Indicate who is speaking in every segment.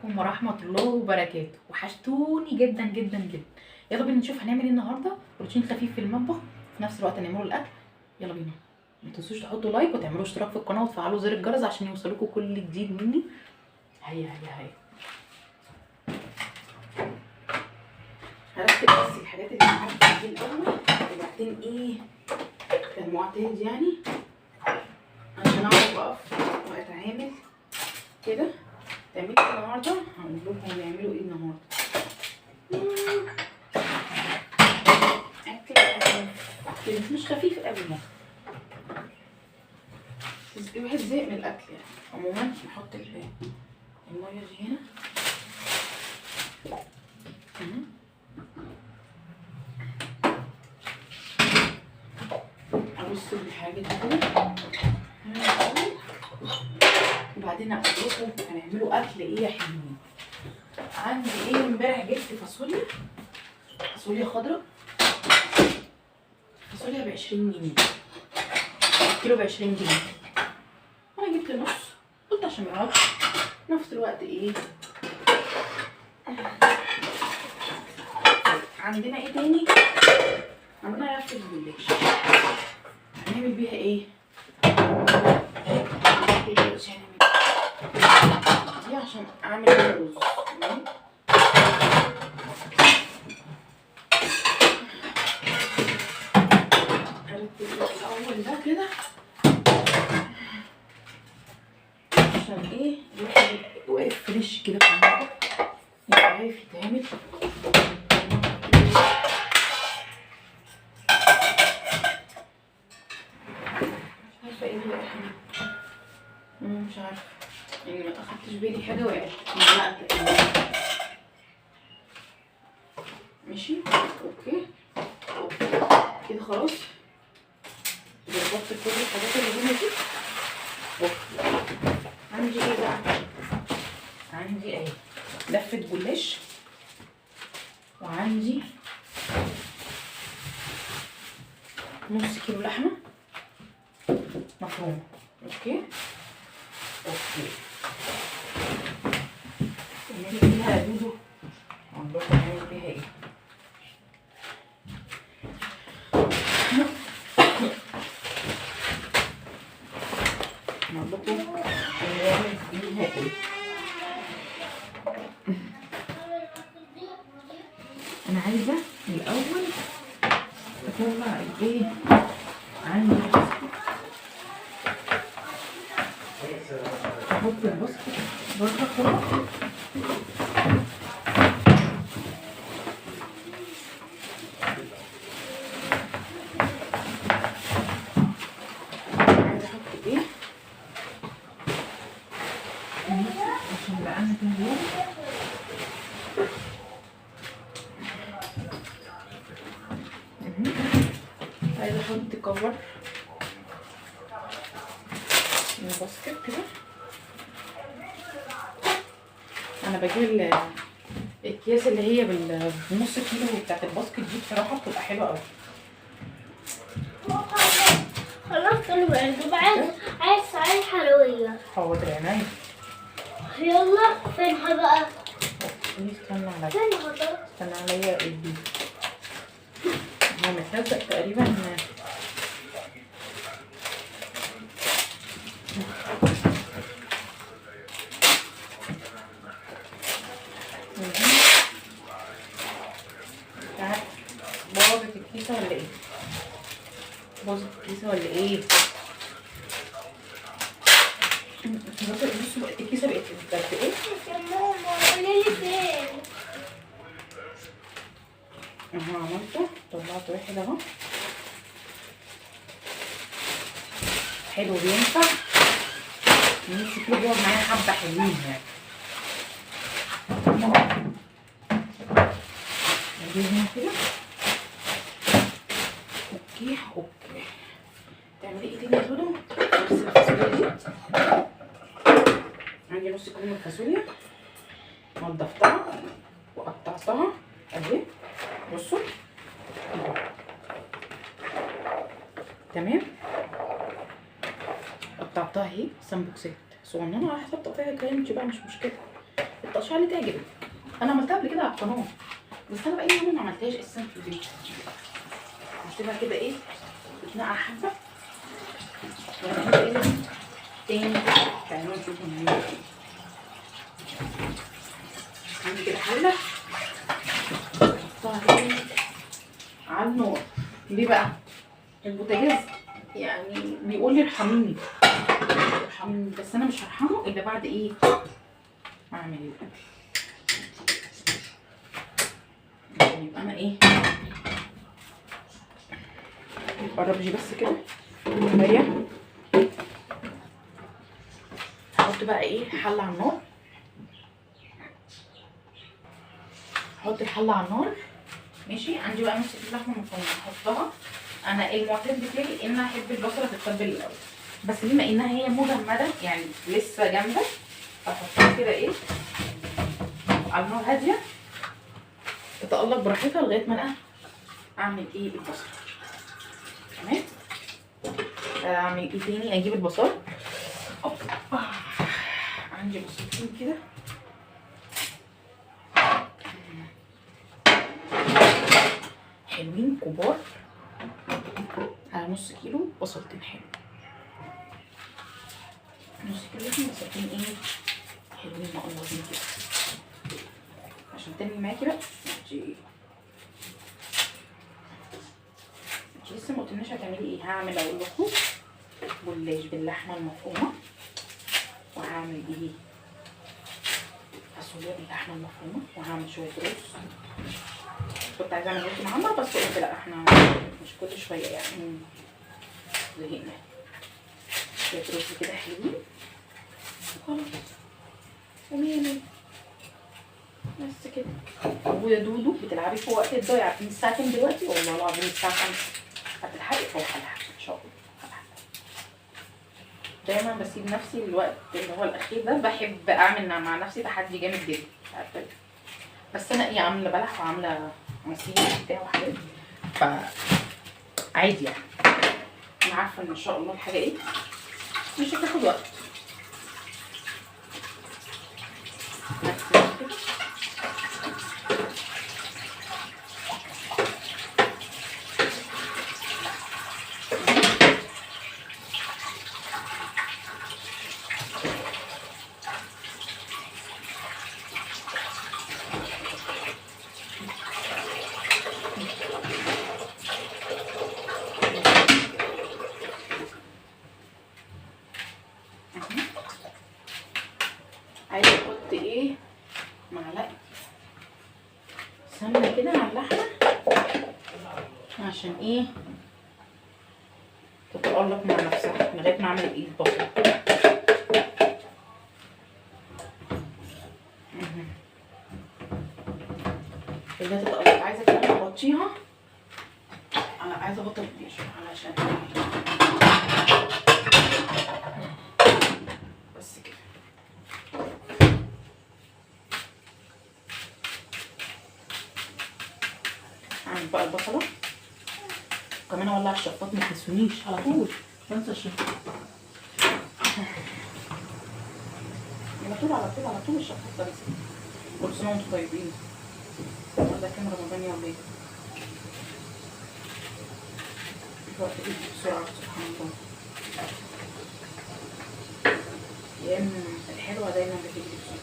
Speaker 1: عليكم ورحمه الله وبركاته. وحشتوني جدا جدا جدا. يلا بينا نشوف هنعمل ايه النهارده. روتين خفيف في المطبخ في نفس الوقت نعمله الاكل. يلا بينا. ما تنسوش تحطوا لايك وتعملوا اشتراك في القناه وتفعلوا زر الجرس عشان يوصلكم كل جديد مني. هيا هرتب بس الحاجات اللي معايا دي الاول وبعدين ايه كالمعتاد يعني عشان اعرف اقف واتعامل كده. تعملي ايه النهارده؟ هقول لكم هنعملوا ايه النهارده. اكل مش خفيف قوي يعني، بس الواحد زهق من الاكل يعني. عموما نحط الميه دي هنا. ارص الحاجه دي كده وبعدين اقول لكم هنعملوا اكل ايه يا حلوين. عندي ايه امبارح جبت فاصوليا خضراء. فاصوليا ب20 جنيه، الكيلو ب20 جنيه. انا جبت نص، قلت عشان ما يقعدش نفس الوقت ايه. عندنا ايه تاني؟ عندنا لفه الجلاش. هنعمل بيها ايه؟ دي عشان اعمل بيها رز. تمام. الاول ده كده عشان ايه واقف فريش كده في المطبخ يبقى عارف يتعمل. مش عارفه ايه اللي وقع. مش عارفه يعني ما اخدتش بالي حاجه وقعت. ماشي اوكي كده خلاص. ظبطت كل الحاجات اللي هنا دي. عندي ايه بقى؟ عندي اهي لفه جلاش، وعندي نص كيلو لحمه مفرومه. اوكي نعمل بيها يا دودو. اقول لكم نعمل بيها ايه. اقول لكم نعمل بيها ايه. انا عايزه الاول اطلع الايه عندي احط البسكوت بره خلاص. عايزه احط ايه عشان بقى انا كمان عايزه احط كفر من الباسكت كده. انا بجيب الاكياس اللي هي بالنص كيلو بتاعت الباسكت دي بصراحه بتبقى حلوه قوي.
Speaker 2: خلاص كله بقى. عايز سعيد حلوية.
Speaker 1: حاضر عينيا.
Speaker 2: يلا فينها بقى؟
Speaker 1: استنى عليا.
Speaker 2: فينها بقى؟
Speaker 1: استنى عليا ايدي. هو متلزق تقريبا. باظت الكيسة ولا ايه؟ باظت الكيسة ولا ايه؟ بصوا الكيسة بقت قد ايه؟
Speaker 2: يا ماما قولي لي فين؟
Speaker 1: اهو عملته، طلعت واحد اهو. حلو بينفع. نفسي كده بيقعد معايا حبة حلوين يعني. نجيب هنا كده. اوكي تعملي ايه تاني يا دودو؟ نفس الفاصوليا دي. عندي نص كيلو من الفاصوليا نضفتها وقطعتها اهي. بصوا تمام. قطعتها اهي سمبوكسات صغننه على حسب تقطيع الكريمتي بقى مش مشكله. التقشيره اللي تعجبك. انا عملتها قبل كده على القناه، بس انا بقالي يوم ما عملتهاش اساسا في البيت. هسيبها كده ايه تتنقع حبه، وهنعمل ايه تاني. تعالوا نشوف هنعمل ايه. عندي كده حله احطها كده على النار. ليه بقى؟ البوتاجاز يعني بيقول لي ارحميني ارحميني، بس انا مش هرحمه الا بعد ايه اعمل الاكل. يبقى انا ايه قربي بس كده شويه. هحط بقى ايه حله على النار، هحط الحله على النار ماشي. عندي بقى نص كيلو لحمه مفرومه هحطها. انا المعتاد بتاعي ان انا احب البصله تتبل الاول، بس بما انها هي مجمده يعني لسه جامده، هحطها كده ايه على النار هاديه تتقلب براحتها لغايه ما انا اعمل ايه البصل. تمام. اعمل ايه تاني؟ اجيب البصل. عندي بصلتين كده حلوين كبار على نص كيلو بصلتين حلو. نص كيلو بصلتين ايه حلوين مقلوبين كده. عشان تاني معاكي بقى انتي لسه ما قلتلناش هتعملي ايه. هعمل اقول لكم جلاش باللحمه المفرومه، وهعمل ايه فاصوليا باللحمه المفرومه، وهعمل شويه رز. كنت عايزه اعمل رز معمر بس قلت لا احنا مش كل شويه يعني زهقنا. شويه رز كده حلوين خلاص ومية بس كده. ويا دودو بتلعبي في وقت الضايع من الساعه كام دلوقتي؟ والله العظيم الساعه 5 هتلحقي فوق. هلحق ان شاء الله هلحق. دايما بسيب نفسي الوقت اللي هو الاخير ده، بحب اعمل مع نفسي تحدي جامد جدا مش عارفه. بس انا ايه عامله بلح وعامله عصير بتاع وحاجات، ف عادي يعني. انا عارفه ان ان شاء الله الحاجه ايه مش هتاخد وقت. عايزه احط ايه معلقه سمنه كده على اللحمه عشان ايه تتقلب مع نفسها لغايه ما اعمل ايه البصل. اللي تتقلب عايزه كمان اغطيها. انا عايزه اغطي البيش علشان بس كده. اعمل بقى البصله كمان اولع الشفاط ما تنسونيش على طول بنسى الشفاط. على طول على طول على طول الشفاط بنسى. كل سنه وانتم طيبين. ده كان رمضان يوم ايه الوقت بيجي بسرعه سبحان الله. ايام الحلوه دايما بتجري بسرعه.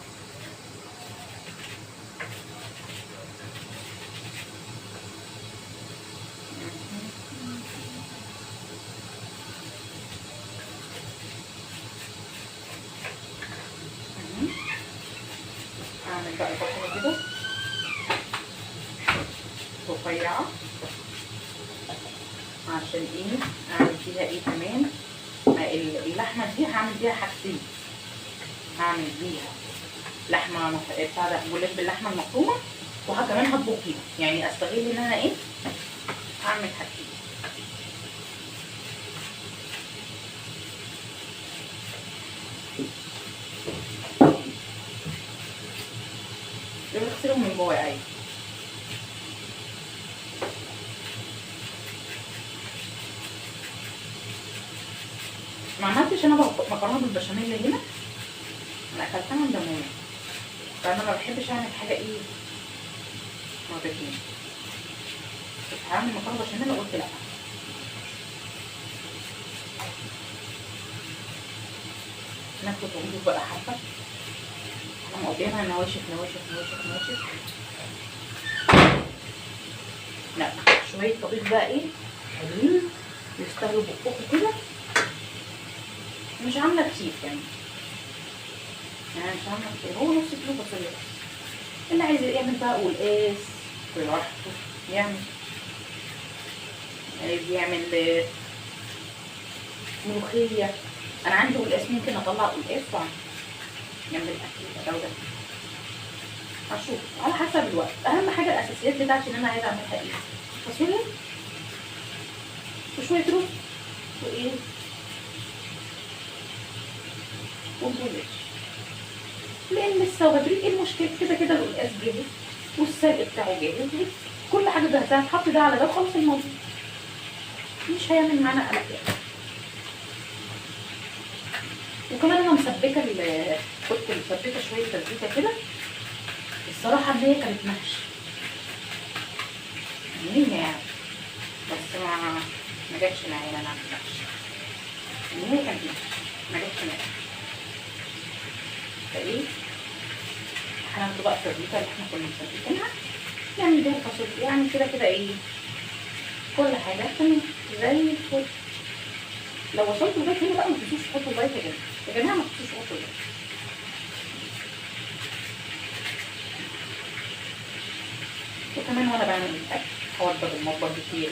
Speaker 1: اعمل بقى البصله كده رفيعه عشان ايه اعمل فيها ايه كمان. اللحمه دي هعمل بيها حاجتين. هعمل بيها لحمه بتاع ده جلاش باللحمه المفرومه، وكمان هطبخ فيها يعني استغل ان انا ايه هعمل حاجتين. بغسلهم من جوه عادي. ما عملتش انا مكرونه بالبشاميل هنا، انا اكلتها عند ماما فانا ما بحبش اعمل حاجه ايه مرتين. كنت هعمل مكرونه بشاميل وقلت لا. ناخد ونجيب بقى حبه. انا مقضيها نواشف نواشف نواشف نواشف. لا شويه طبيخ بقى ايه حلوين يستاهلوا بقكم كده. مش عامله كتير يعني مش عامله كتير، هو نص كيلو فاصوليا بس. اللي عايز يعمل بقى قلقاس براحته يعمل، عايز يعمل ملوخيه. انا عندي قلقاس ممكن اطلع قلقاس طبعا جنب الاكل ده وده، هشوف على حسب الوقت. اهم حاجه الاساسيات بتاعتي ان انا عايزه اعملها ايه، فاصوليا وشويه رز وايه وبولش. لان لسه وبدري ايه المشكله، كده كده القلقاس جاهز والسلق بتاعه جاهز، كل حاجه جاهزه، هتحط ده على ده وخلاص الموضوع مش هيعمل معانا قلق يعني. وكمان انا مسبكه كنت مسبكه شويه تسبيكه كده الصراحه ان هي كانت محشي يعني، بس ما جاتش معايا انا اعمل محشي، ان هي كانت محشي ما جاتش معايا. فايه هناخد بقى التسبيكه اللي احنا كنا مسبكينها نعمل بيها الفاصوليا يعني كده كده ايه كل حاجه تمام زي الفل. لو وصلتوا لغايه هنا بقى ما تنسوش تحطوا لايك يا جماعه، يا جماعه ما تنسوش تحطوا لايك. وكمان وانا بعمل الاكل هوضب المطبخ بتاعي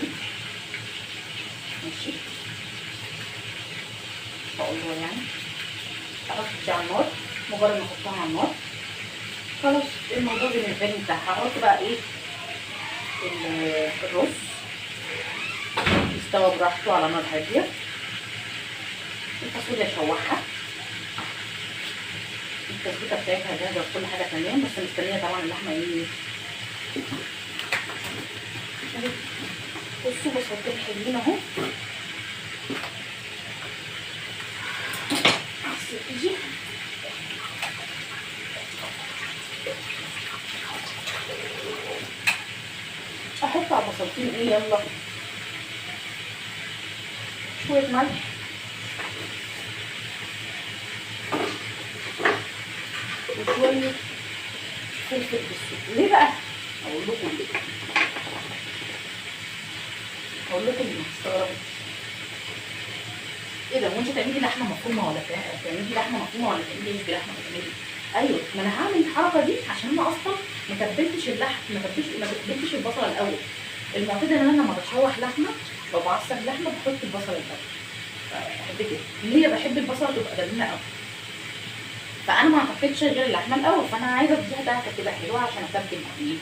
Speaker 1: ماشي، هقول له يعني احط دي على النار، مجرد ما احطها على النار خلاص الموضوع بالنسبه لي انتهى. هحط بقى ايه الرز يستوى براحته على نار هاديه، الفاصوليا اشوحها، التسبيكه بتاعتها جاهزه وكل حاجه تمام، بس مستنيه طبعا اللحمه ايه. بصوا بصلتين حلوين اهو، تيجي احط على البصلتين ايه يلا شويه ملح وشويه فلفل بالسود. ليه بقى؟ اقول لكم ليه، اقول لكم ليه هتستغربوا. ايه ده وانت تعملي لحمه مفرومه ولا تعملي لحمه مفرومه ولا تعملي ايه بلحمه مفرومه؟ ايوه ما انا هعمل الحركه دي عشان انا اصلا ما تبلتش اللحم، ما تبلتش البصل الاول. المعتاد ان انا لما بشوح لحمه بعصر لحمه بحط البصل الاول، بحب كده ليه بحب البصله تبقى دمينه قوي، فانا ما حطيتش غير اللحمه الاول، فانا عايزه اديها دعكه كده حلوه عشان اتبل ايه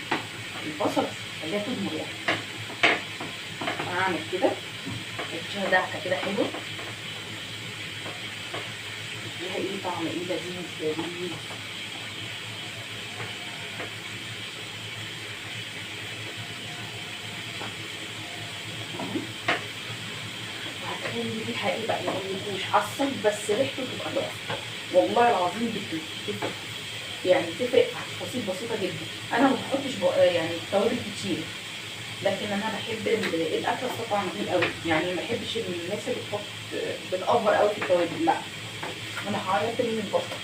Speaker 1: البصل خليها تدمر يعني. اعمل كده اديها دعكه كده حلوه اديها ايه طعم ايه لذيذ لذيذ. وهتخلي ريحه ايه بقى يعني مش عصب بس ريحته تبقى تحفه والله العظيم بتفرق يعني، تفرق في تفاصيل بسيطه جدا. انا ما بحطش يعني توابل كتير، لكن انا بحب الاكل طبعا دي قوي يعني، ما بحبش الناس اللي بتحط بتأفور قوي في التوابل، لا انا هعيط من البصل.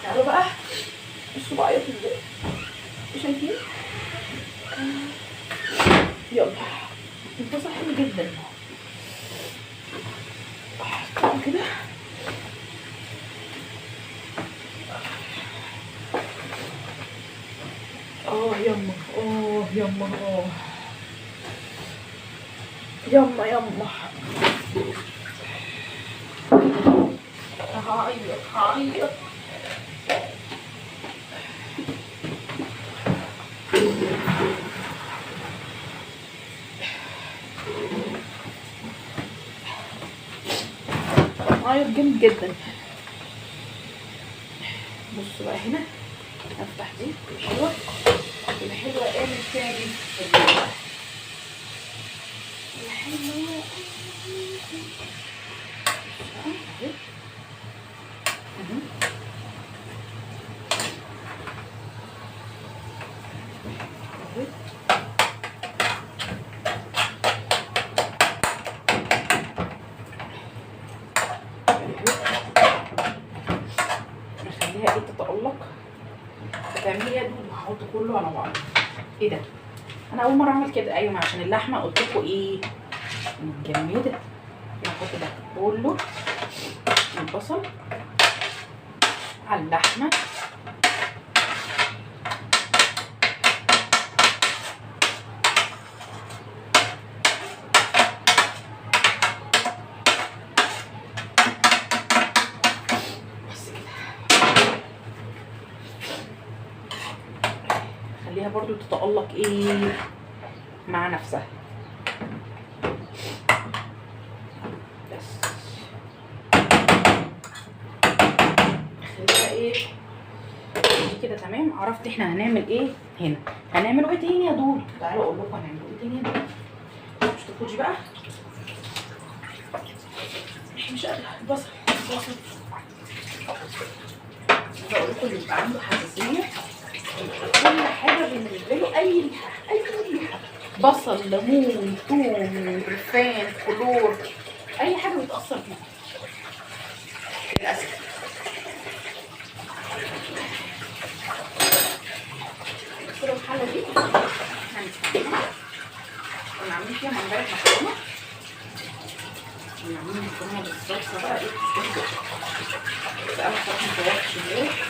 Speaker 1: تعالوا بقى بصوا بعيط ازاي شايفين، يلا البصل حلو جدا كده. يما يما يما يما هعيط هعيط جامد جدا. بصوا بقى هنا افتح دي الحلوه الحلوه اعمل فيها دي الحلوه كله على بعض. ايه ده؟ انا اول مره اعمل كده. ايوه عشان اللحمه قلت لكم ايه متجمده. نحط ده كله البصل على اللحمه. بس كده. خليها برضو تتألق ايه مع نفسها. بس خليها ايه دي كده تمام. عرفت احنا هنعمل ايه هنا. هنعمله ايه تاني يا دود؟ تعالوا اقول لكم هنعمله ايه تاني هنا. مش تاخدش بقى مش قادره. البصل عايزه اقول لكم اللي يبقى عنده حساسيه كل حاجه بالنسبه له اي ريحه بصل ليمون ثوم ريحان كلور اي حاجه بيتاثر فيها للاسف. كده الحله دي هنستعملها. كنا عاملين فيها امبارح مكرونه. كنا عاملين مكرونه بالصلصه بقى ايه بس انا بصراحه ما جربتش امبارح.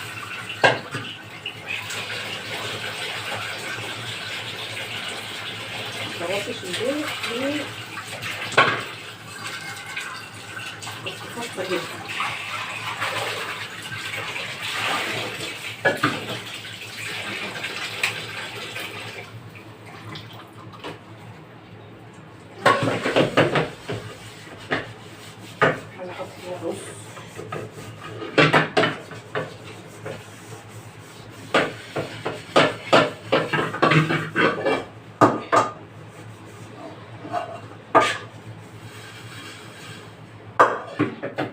Speaker 1: مجربتش امبارح ليه؟ بس خاصه جدا. هحط فيها رز.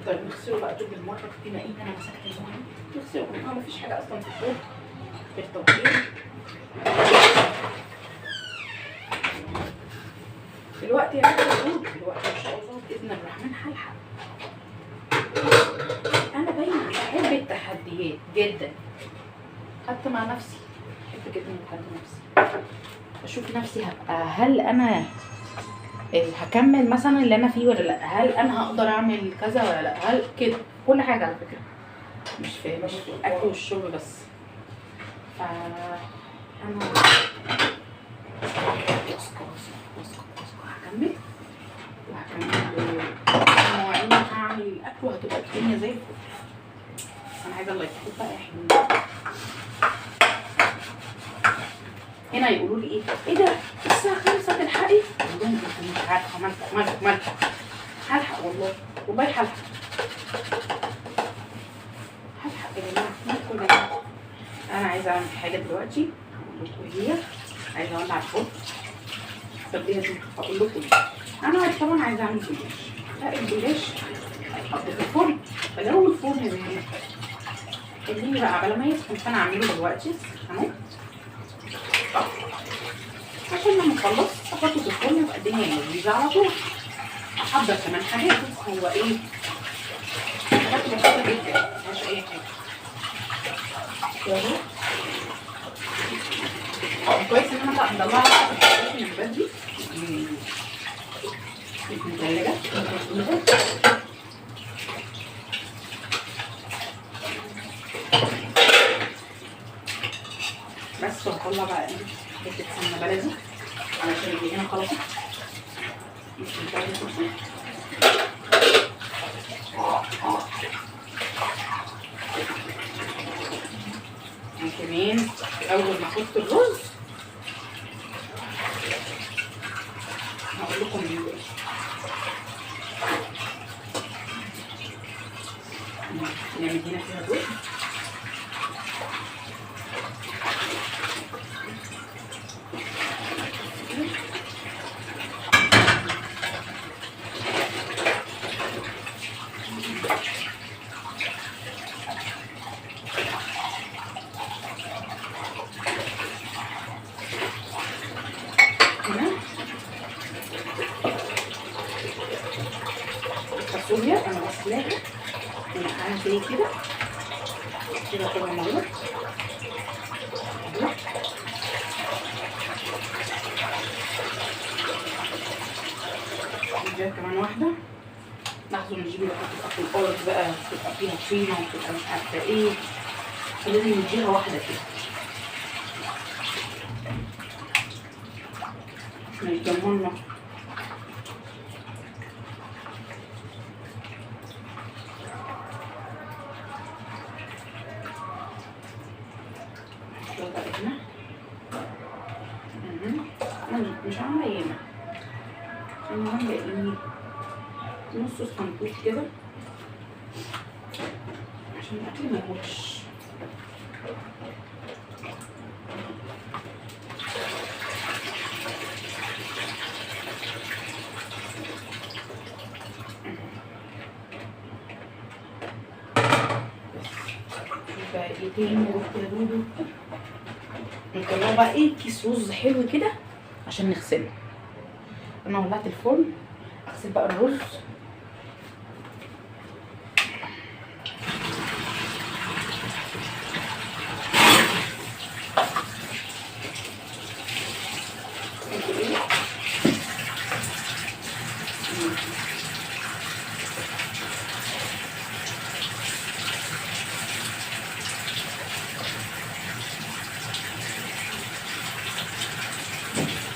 Speaker 1: طيب نغسله بقى دول بالمره بما ان انا مسكت المهم. نغسله مفيش حاجه اصلا في الحوض غير توكيل. دلوقتي يا دود دلوقتي ان شاء الله باذن الرحمن هلحق. انا دايما بحب التحديات جدا حتى مع نفسي. بحب جدا اتحدى نفسي اشوف نفسي هبقى هل انا هكمل مثلا اللي انا فيه ولا لا. هل انا هقدر اعمل كذا ولا لا. هل كده كل حاجه على فكره مش في الاكل والشرب بس. انا هكمل مواعين هعمل الاكل وهتبقى الدنيا زي الفل. انا عايزه الله يكتب بقى احنا هنا يقولوا لي ايه ده الساعه 5 تلحقي؟ اقول لهم انت مش عارفه مالكه هلحق والله هلحق يا جماعه مالكم يا جماعه. انا عايزه اعمل حاجه دلوقتي هقول لكم هي عايزه اولع الفرن. صدقني دي هقول لكم انا طبعا عايزه اعمل جلاش. لا الجلاش هحط في الفرن فلو الفرن زي خليني بقى على ما يسخن. فانا اعمله دلوقتي اهو عشان لما اخلص احطه في الفرن يبقى الدنيا لذيذه على طول. احضر كمان حاجات هو ايه حاجات بسيطه جدا مفيهاش اي حاجه. يلا كويس ان انا مطلعه الحاجات من بدري من الثلاجه. بس وهطلع بقى ايه حته سمنه بلدي علشان اللي هنا خلصت. مش متعرفه كمان اول ما احط الرز هقول لكم ايه. نعمل هنا فيها الرز الفاصوليا انا غسلاها ونقعها زي كده كده طبعا موجود. نديها كمان واحده. لاحظوا ان الجيبي بقى بتبقى في الارض بقى، بتبقى فيها طينه وبتبقى مش عارفه ايه، فلازم نديها واحده كده عشان يتجمعنا. انا مش عامله ياما، انا عامله ايه نص صندوق كده عشان الاكل ما يموتش. بقى ايه تاني يا دودو؟ نطلعه بقى ايه كيس رز حلو كده عشان نغسله. انا ولعت الفرن، اغسل بقى الرز.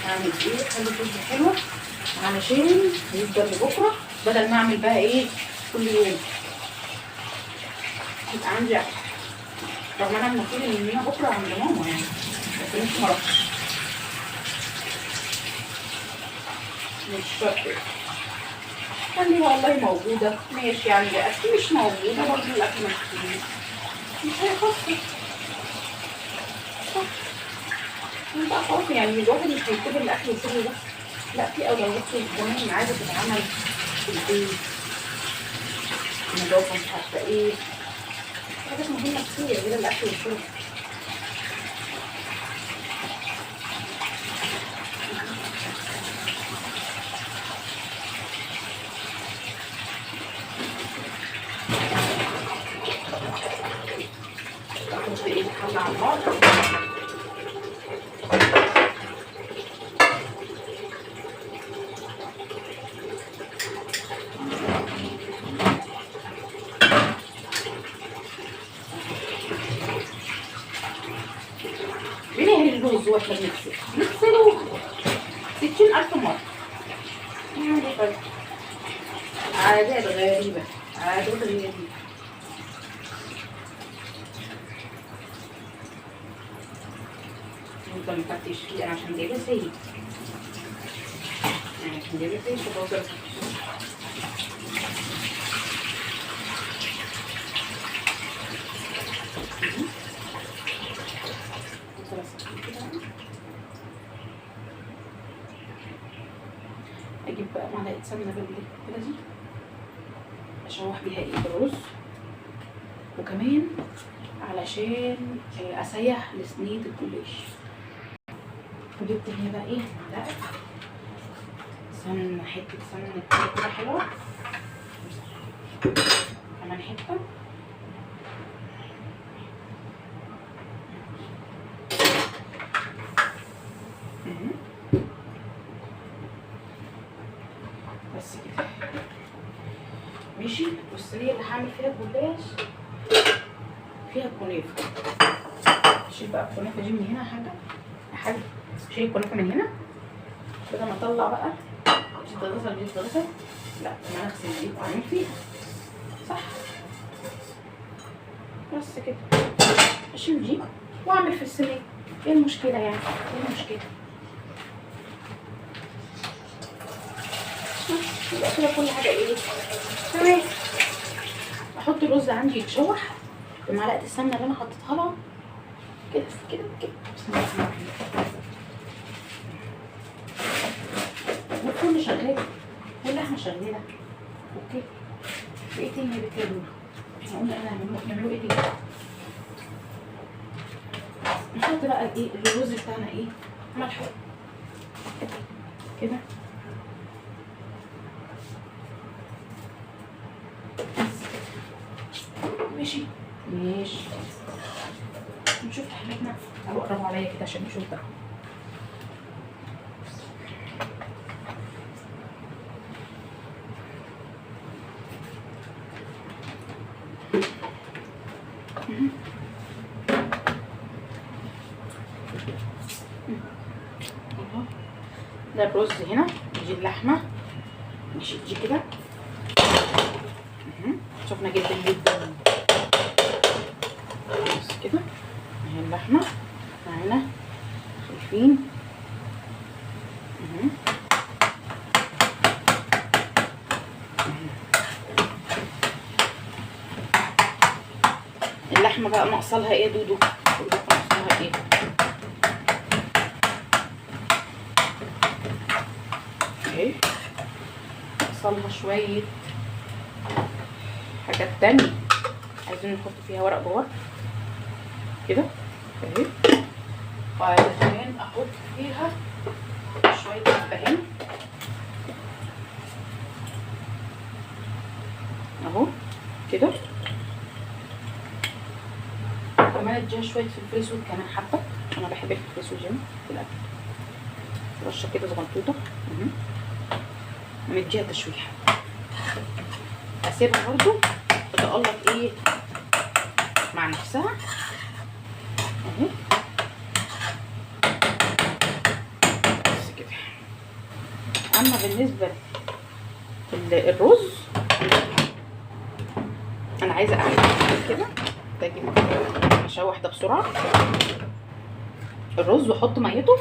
Speaker 1: اعمل ايه؟ خلي الرز حلوه علشان يفضل لبكره، بدل ما اعمل بقى ايه كل يوم. يبقى عندي عقل. رغم انا المفروض ان انا بكره عند ماما يعني، بس مش مرضتش. مش شرط خليها والله موجوده ماشي، عندي اكل مش موجوده برضه الاكل مش هيخسر. صح انت خلاص يعني الواحد مش هيكتب الاكل ويسيبه بس، لا في اولويات كمان عايزه تتعمل في البيت، نظافه مش عارفه ايه، حاجات مهمه كتير غير الاكل والشرب. احط ايه الحله على النار. بنهري الرز واحنا نغسله 60,000 مرة. يعني طيب عادات غريبة، عادات غريبة. نفضل نفتش فيه أنا عشان جايبة سيد، يعني عشان جايبة سيد فبوظر. اجيب بقى معلقه سمنه بلدي اشوح بيها ايد الرز، وكمان علشان اسيح لصينيه الجلاش. وجبت هنا بقى ايه معلقه سمنه، حته سمنه كده حلوه، كمان حته بس كده ماشي. والصينيه اللي هعمل فيها الجلاش فيها كنافه. اشيل بقى الكنافه دي من هنا حاجه اشيل الكنافه من هنا بدل ما اطلع بقى دي تتغسل لا ما اغسل دي واعمل فيها صح. بس كده اشيل دي واعمل في الصينيه. ايه المشكله يعني؟ ايه المشكله؟ يبقى كده كل حاجه ايه تمام. احط الرز عندي يتشوح بمعلقه السمنه اللي انا حطيتها لها كده كده كده. والفرن شغال واللحمه شغاله اوكي. وايه تاني يا بنتي يا لولو؟ احنا قلنا نعمله ايه تاني؟ نحط بقى الايه الرز بتاعنا ايه ملح كده ماشي ماشي. نشوف حاجتنا. تعالوا قربوا عليا كده عشان نشوف ده. ده الرز هنا، دي اللحمه، نشيل دي كده. سخنه جدا جدا. بس كده اهي اللحمه معانا، شايفين؟ اللحمه بقى ناقصه لها ايه يا دودو؟ ناقصه لها ايه؟ اهي ناقصه لها شويه حاجات تانية، عايزين نحط فيها ورق بورق كده اهي، وعايزه كمان احط فيها شويه حبهان اهو كده، كمان اديها شويه فلفل اسود كمان حبه، انا بحب الفلفل الاسود جدا في الاكل، رشه كده صغنطوطه، ونديها تشويحه، اسيبها برضو تتقلط ايه مع نفسها اهي. بس كده. اما بالنسبه للرز انا عايزه اعمل كده، باجي اشوح ده بسرعه الرز واحط ميته،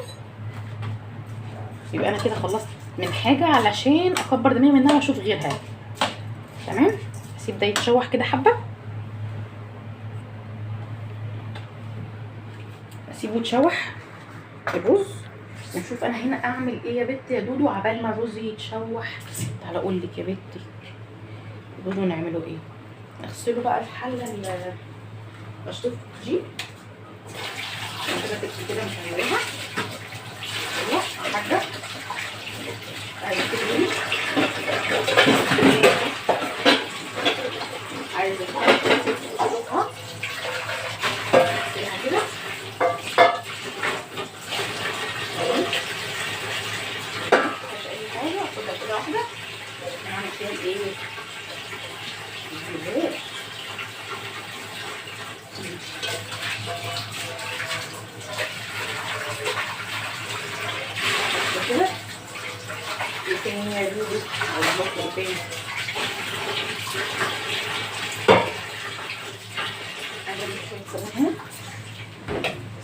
Speaker 1: يبقى انا كده خلصت من حاجه علشان اكبر دماغي منها واشوف غيرها. تمام، اسيب ده يتشوح كده حبه، اسيبه يتشوح الرز، ونشوف انا هنا اعمل ايه يا بت يا دودو عبال ما الرز يتشوح. تعالى اقول لك يا بت دودو نعمله ايه. اغسلوا بقى الحله الاشطف دي كده تكفي كده، مش هنعملها ايوه حاجه عايزه كده، عايزه احطها كده مش اي حاجه، اخدها كده واحده ونعمل فيها ايه كده. ايه تاني يا دودو؟ عايز ايه تاني؟ عايزه اجيب شويه صابون هنا،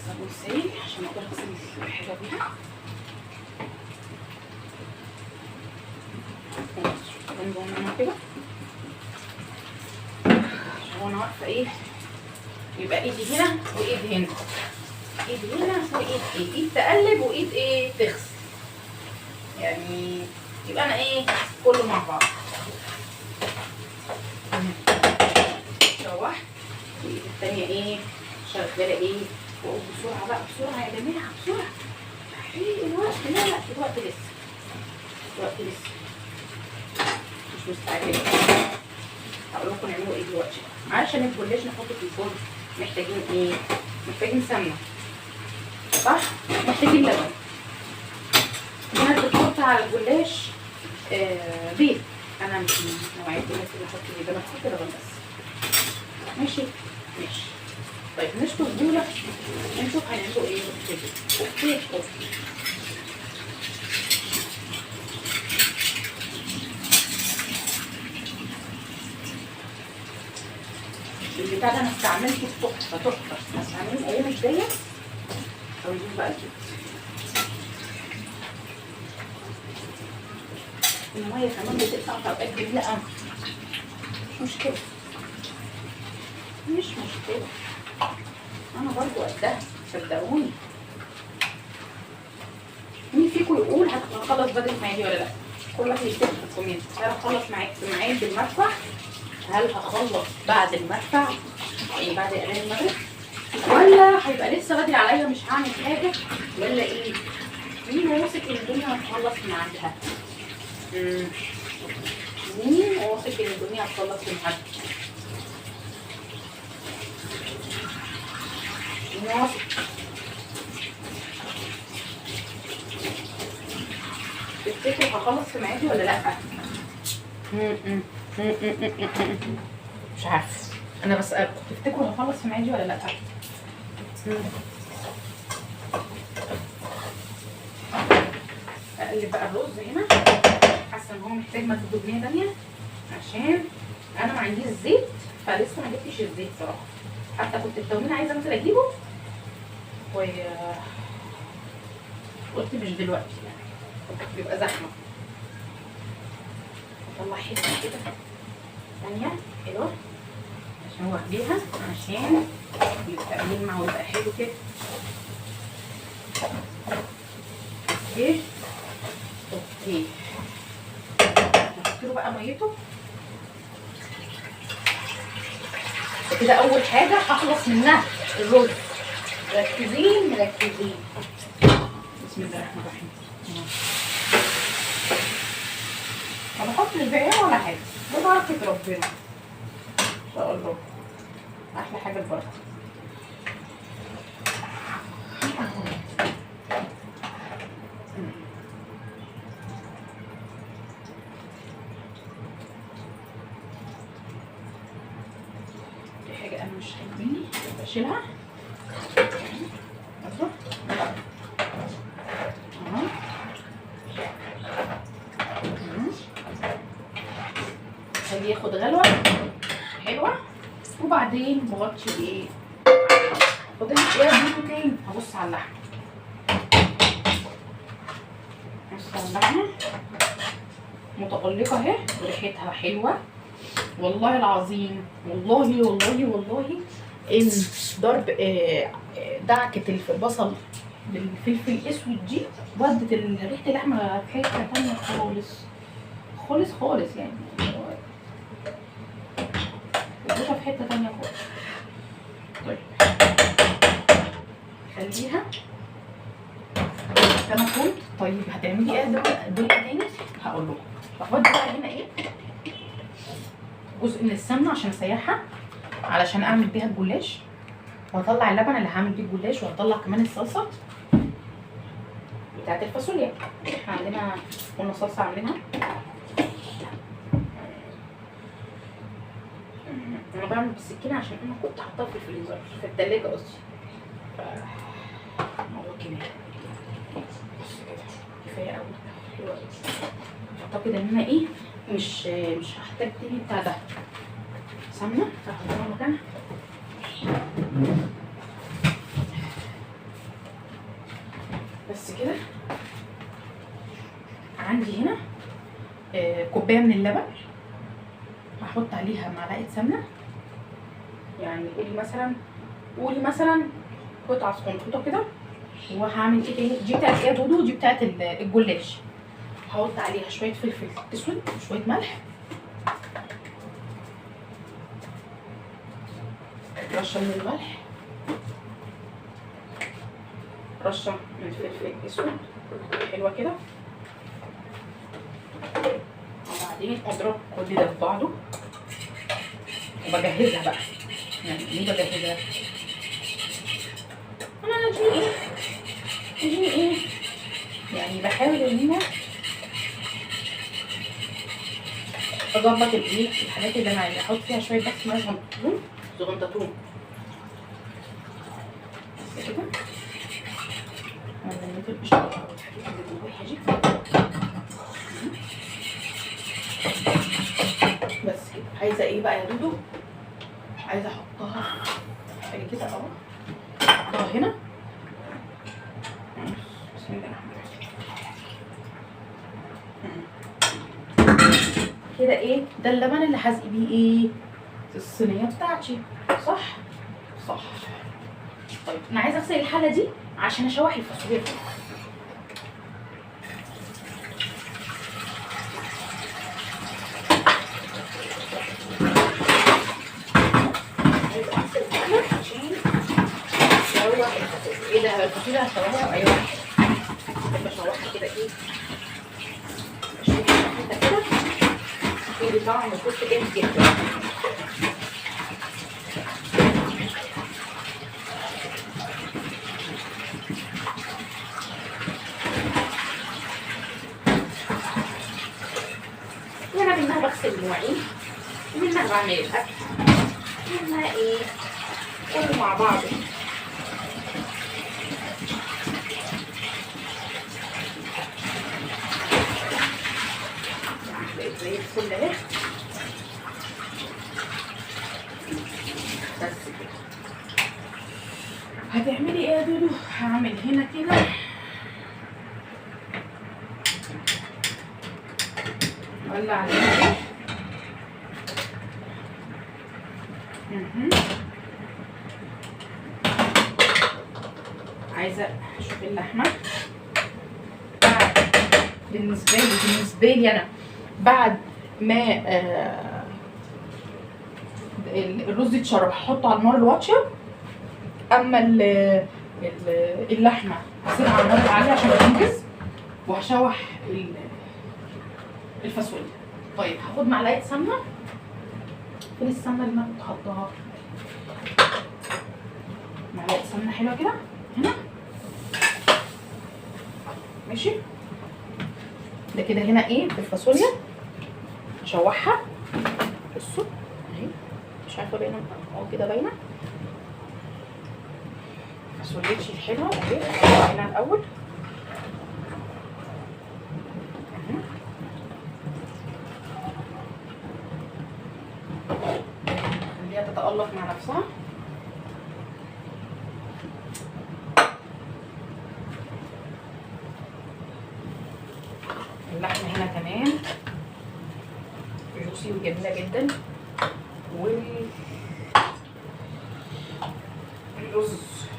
Speaker 1: صابون سائل عشان اقدر اغسل الحاجه بيها. صابون بونبونة كده عشان وانا واقفه ايه يبقى ايدي هنا وايد هنا، ايد هنا وايد ايد تقلب وايد ايه تغسل، يعني يبقى انا ايه كله مع بعض. شوحت والايد التانية ايه شغاله ايه، واقوم بسرعه بقى بسرعه يا جماعه بسرعه. ايه الوقت؟ لا الوقت لسه، الوقت لسه مش مستعجل. هقول لكم نعملوا ايه دلوقتي عشان الجلاش نحطه في الفرن. محتاجين ايه؟ محتاجين سمنه صح، محتاجين لبن. الناس بتحط على الجلاش بيض، انا مش من نوعيه الناس اللي بتحط بيض، انا بحط لبن بس. ماشي ماشي. طيب نشطف دول نشوف هنعملوا ايه. اوكي البتاع ده انا استعملته تحفه تحفه، هستعمله الايام الجايه. اوريكم بقى كده الميه كمان بتقطع في اوقات جميله قوي، مش مشكله مش مشكله، انا برضو قدها صدقوني. مين فيكم يقول هتخلص بدري في معادي ولا لا؟ كل واحد يكتب في الكومنت هل هخلص معايا بالمدفع، هل هخلص بعد المدفع يعني بعد اذان المغرب، ولا هيبقى لسه بدري عليا مش هعمل حاجه، ولا ايه؟ مين واثق ان الدنيا هتخلص من عندها؟ مين واثق ان الدنيا هتخلص من عندها؟ مين واثق؟ تفتكر هخلص في ميعادي ولا لا؟ مش عارفه انا بسألكم تفتكروا هخلص في معادي ولا لا؟ اقلب بقى الرز هنا، حاسه ان هو محتاج مجهوديه تانيه عشان انا ما عنديش زيت، فلسه ما جبتش الزيت صراحه. حتى كنت التومين عايزه انزل اجيبه قلت مش دلوقتي يعني بيبقى زحمه. اطلع حته كده ثانيه حلوه عشان اوهبيها، عشان يبقى يلمع ويبقى حلو كده. اوكي اوكي، نحط له بقى ميته كده. اول حاجه هخلص منها الرز، مركزين مركزين. بسم الله الرحمن الرحيم. ما بحطش بقى ولا حاجه، ببركه ربنا ان شاء الله. احلى حاجه البركه. دي حاجه انا مش عاجباني بشيلها. خليه ياخد غلوه حلوه وبعدين بغطي بايه؟ فاضل لي ايه اديله تاني؟ هبص على اللحمه. بص على اللحمه متألقه اهي وريحتها حلوه والله العظيم. والله والله والله ان ضرب دعكه البصل بالفلفل الاسود دي ودت ريحه اللحمه في حته تانيه خالص خالص خالص يعني. وديتها في حته تانيه خالص. طيب خليها كما كنت. طيب هتعملي ايه دول تاني؟ هقول لكم. هحط بقى هنا ايه؟ جزء من السمنه عشان اسيحها علشان اعمل بيها الجلاش، وهطلع اللبن اللي هعمل بيه الجلاش، وهطلع كمان الصلصه بتاعت الفاصوليا. احنا عندنا قلنا صلصه عاملينها. انا بعمل بالسكينه عشان انا كنت حاطاها في الفريزر في التلاجة قصدي. الموضوع كبير. بص كده كفايه قوي. حلوه قوي. اعتقد ان انا ايه مش هحتاج تاني بتاع ده سمنه، هحطها مكانها. بس كده. عندي هنا كوبايه من اللبن، هحط عليها معلقه سمنه، يعني قولي مثلا قطعه صغنطوطه كده. وهعمل ايه تاني؟ دي بتاعت ايه يا دودو؟ دي بتاعت الجلاش. هحط عليها شويه فلفل اسود وشويه ملح، رشه من الملح، رشه من الفلفل الاسود حلوه كده. وبعدين اضرب كل ده في بعضه وبجهزها بقى. يعني ليه بجهزها؟ انا اجيني ايه يعني بحاول ان انا اظبط الايه الحاجات اللي انا عايزه احط فيها شويه بس ميه صغنطوطه بس كده. ولميت القشطه اللي جواها دي بس كده. عايزه ايه بقى يا دودو؟ عايزه احطها حاجه كده اهو، احطها هنا. بسم الله الرحمن الرحيم. كده ايه ده اللبن اللي هسقي بيه ايه الصينيه بتاعتي، صح؟ صح. طيب انا عايزه اغسل الحله دي عشان اشوح الفاصوليا فيها. ايه ده الفاصوليا هشوحها باي واحد. بحب اشوحها كده ايه اشوحها حته كده تدي طعم وصوص جامد جدا. وانا منها بغسل المواعين ومنها بعمل الاكل اسمها ايه؟ قولوا مع بعض. بقت زي الفل اهي. بس كده. هتعملي ايه يا دودو؟ هعمل هنا كده ولع عليها ايه. عايزه اشوف اللحمه. بالنسبه لي انا بعد ما الرز يتشرب هحطه على النار الواطيه. اما اللحمه هسيبها على النار العاليه عشان تنجز، وهشوح الفاصوليا. طيب هاخد معلقه سمنه. فين السمنه اللي انا كنت حاطاها؟ معلقه سمنه حلوه كده هنا. ماشي. ده كده هنا ايه الفاصوليا هشوحها. بصوا اهي، مش عارفه باينه كده باينه. فاصوليتي الحلوه اهي هنا الاول. خليها تتألق مع نفسها. اللحمه هنا كمان جوسي وجميله جدا. والرز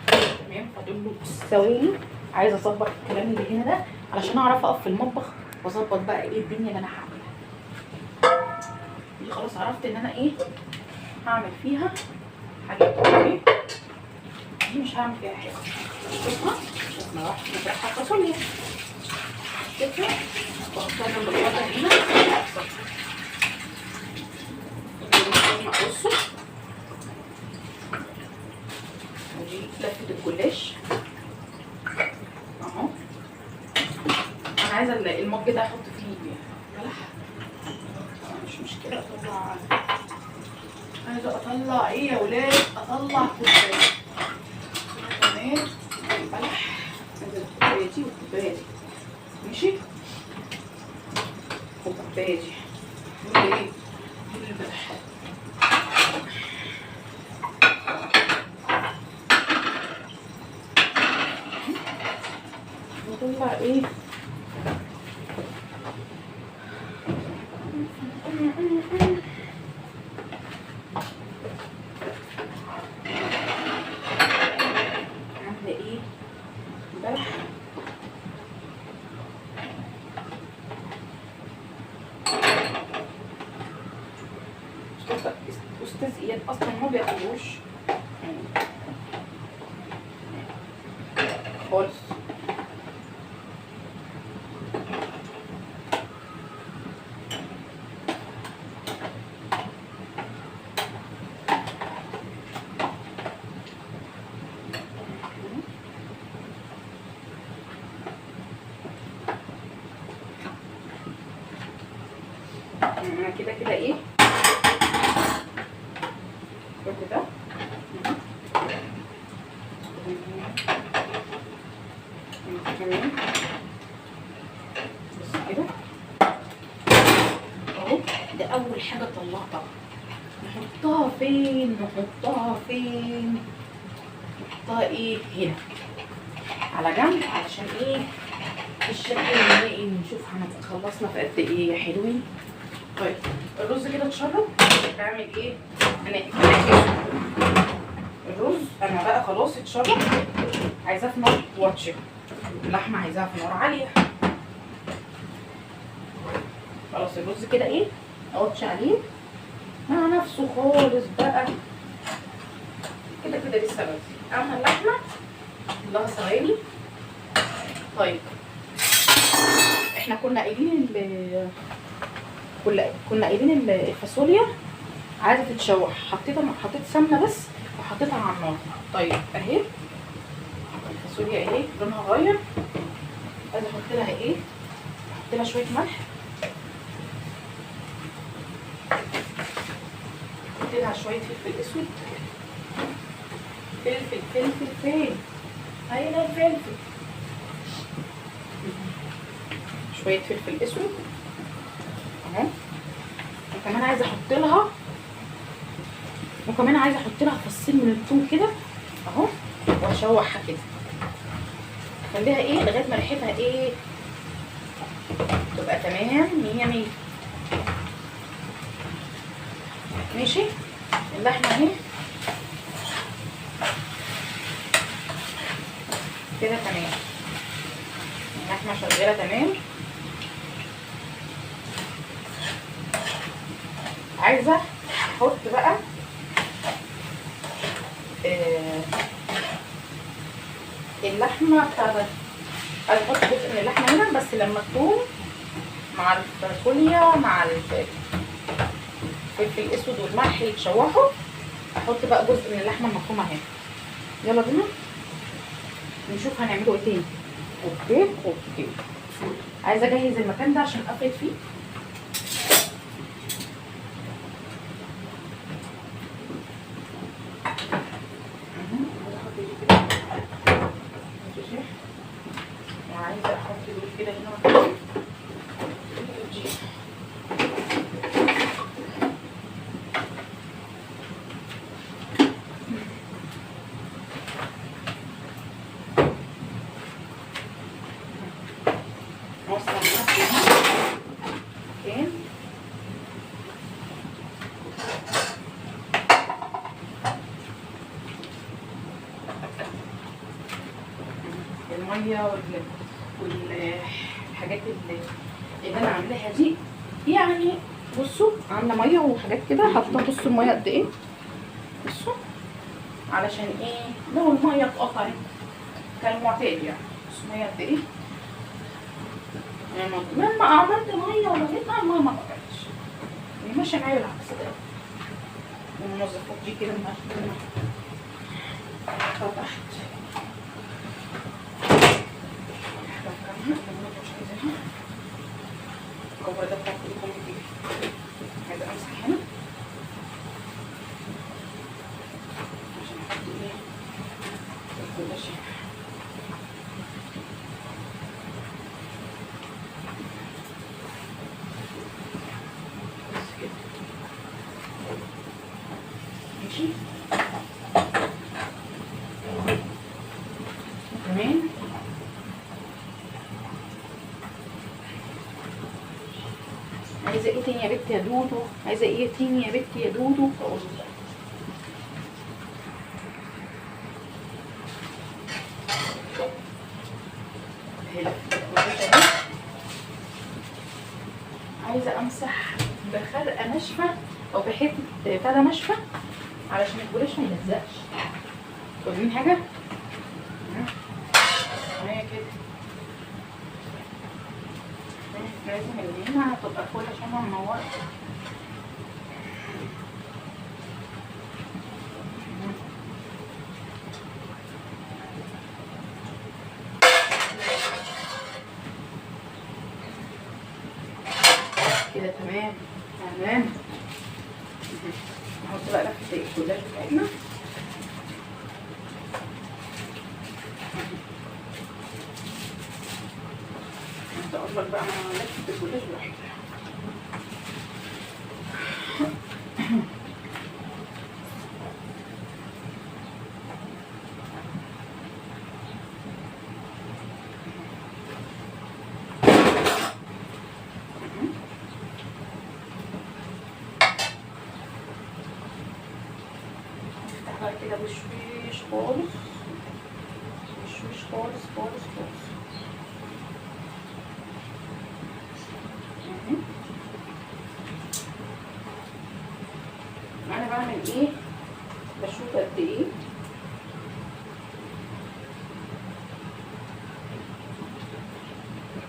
Speaker 1: تمام. فاضل له ثواني. عايزه اظبط الكلام اللي هنا ده علشان اعرف اقف في المطبخ واظبط بقى ايه الدنيا اللي انا هعملها دي. خلاص عرفت ان انا ايه هعمل فيها حاجات. ايه دي مش هعمل فيها حاجه. شوفها لما راح نفتحها فاصوليا كده واحطها جنب الوضع هنا. بصوا ودي لفه الجلاش اهو. انا عايزه المج ده احط فيه ملح. مش مشكله اطلع. عايزه اطلع ايه يا ولاد؟ اطلع كوبايه تمام. الملح عايزه الكوبايه دي والكوبايه دي. ماشي. والكوبايه دي ايه الملح. نطلع ايه عامله ايه امبارح. استاذ اياد اصلا ما بياكلوش خالص. انا كده ايه كل ده كمان. بص كده اهو. ده اول حاجه طلعتها. نحطها فين؟ نحطها ايه هنا على جنب علشان ايه الشكل النهائي. نشوف هنخلصنا في قد ايه يا حلوين. طيب الرز كده اتشرب. اعمل ايه؟ الرز انا بقى خلاص اتشرب. عايزاه في نار واطيه. اللحمه عايزاها في نار عاليه. خلاص الرز كده ايه اوطش عليه مع نفسه خالص بقى كده لسه بدري. اما اللحمه لها ثواني. طيب احنا كنا قايلين الفاصوليا عايزه تتشوح. حطيت سمنه بس وحطيتها على النار. طيب اهي الفاصوليا اهي لونها غير. عايزه احط لها ايه؟ احط لها شويه ملح. احط نحط لها شويه فلفل اسود. فلفل فلفل فين؟ اين الفلفل؟ شويه فلفل اسود اهو. وكمان عايزه احط لها فصين من الثوم كده اهو، واشوحها كده. خليها ايه لغايه ما ريحتها ايه تبقى تمام 100 100. ماشي. اللحمه اهي كده تمام، اللحمه شغاله تمام. عايزه احط بقى اللحمه بتاع ده، عايزه احط جزء من اللحمه هنا بس لما تكون مع الفاصوليا مع الفلفل الاسود والملح يتشوحوا، احط بقى جزء من اللحمه المفرومه هنا. يلا بينا نشوف هنعمله ايه تاني. اوكي. عايزه اجهز المكان ده عشان افرد فيه. وعايزه احط دول كده هنا. الميه والحاجات اللي انا عاملاها دي، يعني بصوا عامله ميه وحاجات كده، حاطه بصوا الميه قد ايه، بصوا علشان ايه لو الميه اتقطعت كالمعتاد يعني. بصوا الميه قد ايه، لما عملت ميه ولقيتها الميه ما اتقطعتش، يعني ماشيه معايا بالعكس ده. والمنظفات دي كده فتحت الكوبرا ده بتاع كل دي. عايزه امسح هنا عشان احط ايه الجلاش هنا. بس كده ماشي. كمان عايزه ايه تاني يا بنتي يا دودو؟ عايزه ايه تاني يا بنتي يا دودو؟ اقول لك عايزه امسح بخرقه ناشفه او بحته بتاعه ناشفه علشان الجلاش ما يلزقش. فاهمين حاجه؟ معايا كده لازم اللي هنا هتبقى كل شمعة منورة. كده تمام. نحط بقى لفة الجلاش بتاعتنا. نتقبل بقى مع لفة الجلاش براحتها. كده بشويش خالص، بشويش خالص خالص خالص. انا بعمل ايه؟ بشوف قد ايه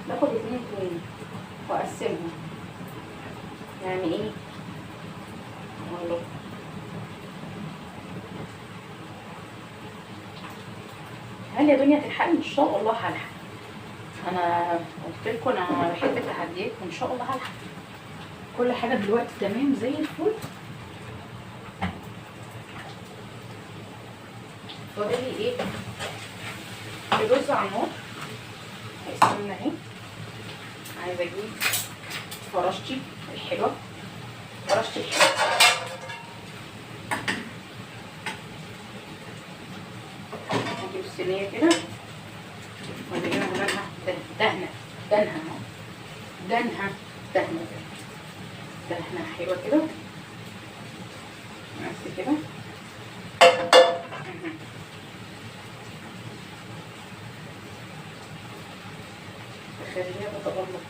Speaker 1: باخد 2 واقسمهم. يعني ايه؟ والله هل يا دنيا تلحقني؟ ان شاء الله هلحق. انا قلت لكم انا بحب التحديات وان شاء الله هلحق. كل حاجه دلوقتي تمام زي الفل. فاضل لي ايه؟ الرز على النار. السمنه اهي. عايزه اجيب فراشتي الحلوه، فراشتي الحلوه. اجيب الصينيه كده وادهنها دهنه دهنه حلوه كده بس كده. خليها تتألق.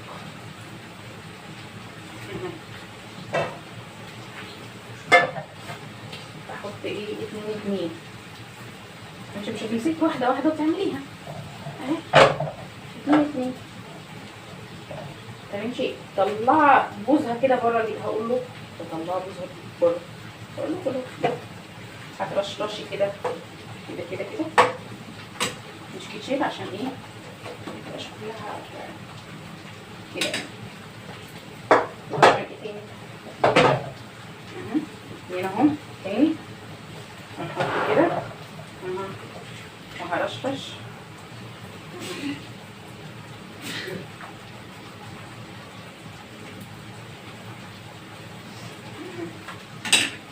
Speaker 1: بحط ايه 2 انت مش هتمسكي واحده واحده وتعمليها اهي 2. تمشي طلع بوزها كده بره. اللي هقول له تطلع بوزها بره، اقول له كده هترشرشي كده كده مش كتير عشان ايه متبقاش كلها كده. وهعمل ايه تاني؟ 2 اهو تاني. هنحط كده وهرشرش.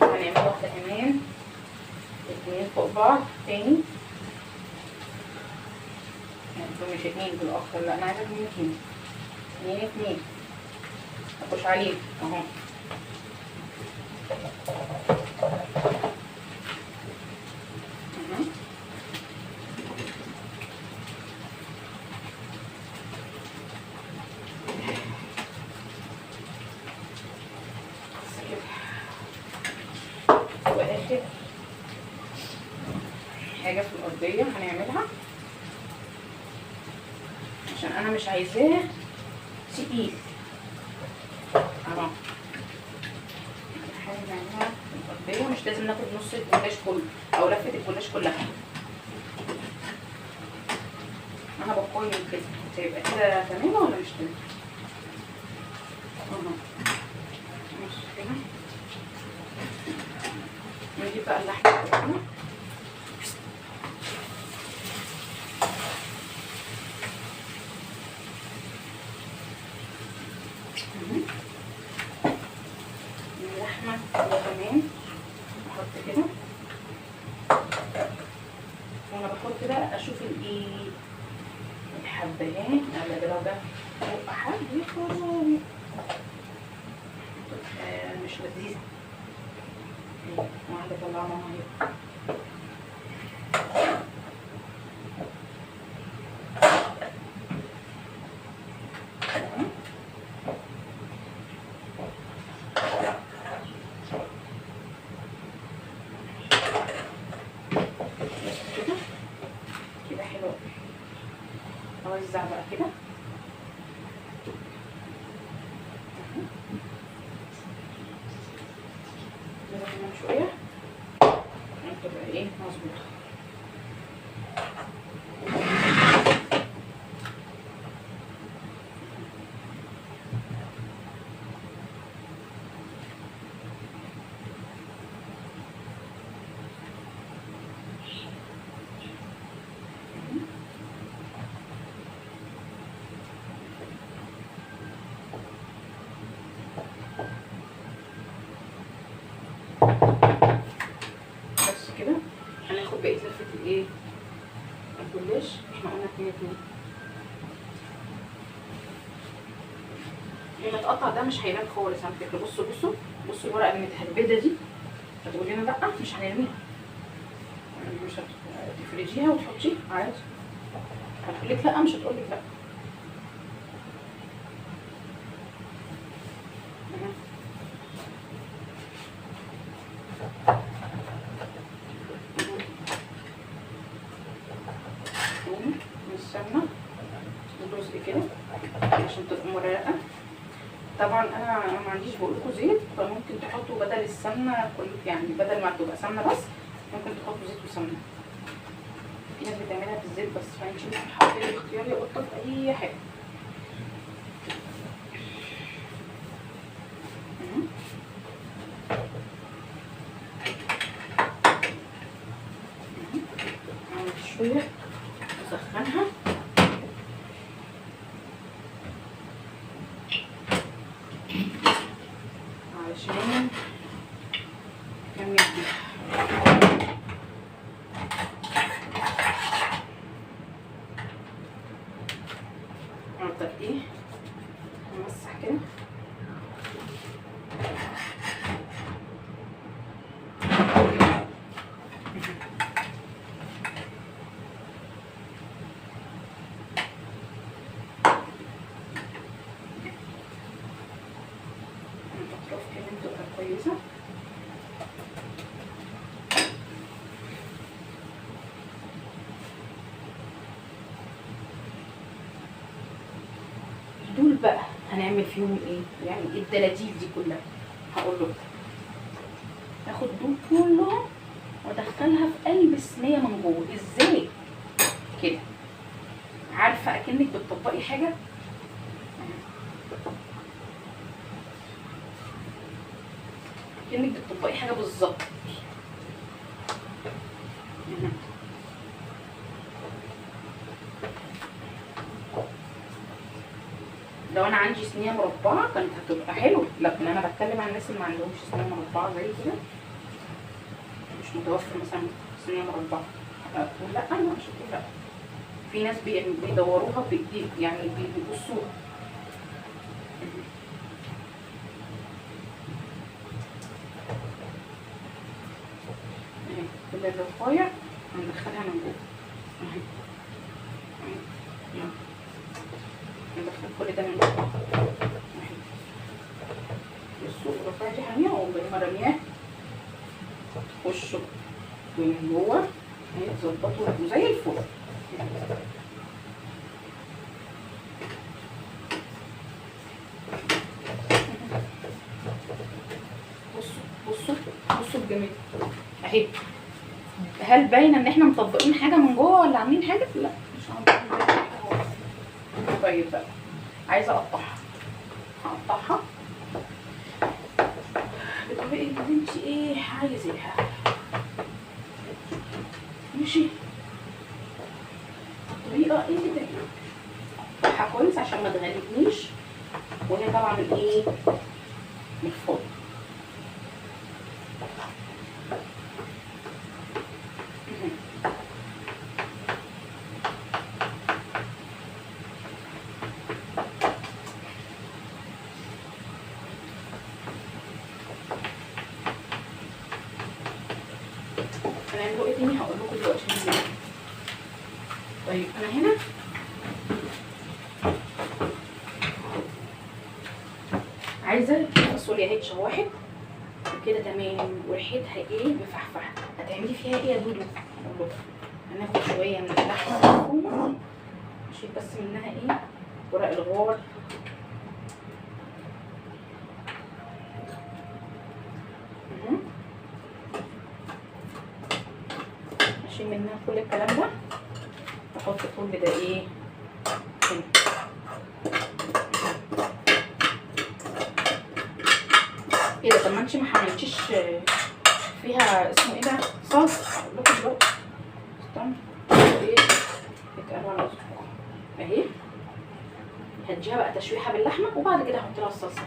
Speaker 1: هنعمل واحدة كمان 2 فوق بعض تاني. دول مش 2 دول اكتر. لا انا عايزة 2 اخش عليه اهو. واخر حاجة في الأرضية هنعملها عشان انا مش عايزاه تقيل اهو. حاجة نعملها في الأرضية. مش لازم ناخد نص الجلاش كله او لفة الجلاش كلها. انا بقيم كده هيبقى كده تمام ولا مش تمام اهو. نص كده. نجيب بقى اللحمة بتاعتنا. اللحمة كمان احط كده. وانا بحط كده اشوف الايه الحبهان على درجة فوق حد يخرج مش لذيذة. واحدة طلع ماما اهي. كده حلو. اوزع بقى كده. كمان شوية تبقى ايه مظبوطة. بس كده هناخد بقية لفة الايه الجلاش. احنا قلنا 2. لما تقطع ده مش هيبان خالص على فكرة. بصوا الورقة المتهبدة دي هتقول لنا لا مش هنرميها. مش هتفرجيها وتحطيها عادي. هتقولك لا مش هتقولك لا. السمنة جزء كده عشان تبقى مرقة. طبعا انا ما عنديش بقولكوا زيت، فممكن تحطوا بدل السمنة يعني بدل ما تبقى سمنة بس ممكن تحطوا زيت وسمنة. في ناس بتعملها في الزيت بس، فانتي حطي الاختيار يا قطة في اي حاجة. شويه اسخنها علشان نكمل بيها. افضل ايه امسح كده. الاطراف كمان تبقى كويسه. دول بقى هنعمل فيهم ايه؟ يعني الدلاديل دي كلها هقول لكم. هاخد دول كلهم وادخلها في قلب الصينيه من جوه. ازاي كده؟ عارفه اكنك بتطبقي حاجه، اكنك بتطبقي حاجه بالظبط. لو انا عندي صينيه مربعه كانت هتبقى حلوه، لكن انا بتكلم عن الناس اللي ما عندهمش صينيه مربعه زي كده، مش متوفر مثلا صينيه مربعه. هتقول لا، انا مش هقول لا. في ناس بيدوروها بايديهم، يعني بيبصوها. كل الرفايع هندخلها من جوه اهي. ندخل كل ده من جوه اهي. بصوا الرفايع دي هرميها وما رمياه وشه من جوه هيتظبطوا زي الفل. بصوا الجمال اهي. هل باينه ان احنا مطبقين حاجه من جوه ولا عاملين حاجه؟ لا مش عاملين حاجه خالص. طيب بقى عايزه اقطعها، هقطعها بالطريقه اللي انت ايه عايزاها. ماشي، الطريقه اللي تعجبك. اقطعها كويس عشان ما تغلبنيش وهي طالعه من ايه، من الفرن. هنعمله ايه تاني هقول لكم دلوقتي ازاي. طيب انا هنا عايزه الفاصوليا اهي اتشوحت كده تمام وريحتها ايه مفحفحه. هتعملي فيها ايه يا دودو؟ هقول لكم. هناخد شويه من اللحمه المفرومه، نشيل بس منها ايه ورق الغار. نشيل منها كل الكلام ده، نحط كل ده ايه هنا. ايه ده؟ طب ما انتي ما حملتيش فيها اسمه ايه ده صلصه؟ هقول لكم دلوقتي. استنى ايه اتقلوا على اصبعي اهي. هديها بقى تشويحه باللحمه وبعد كده هحط لها الصلصه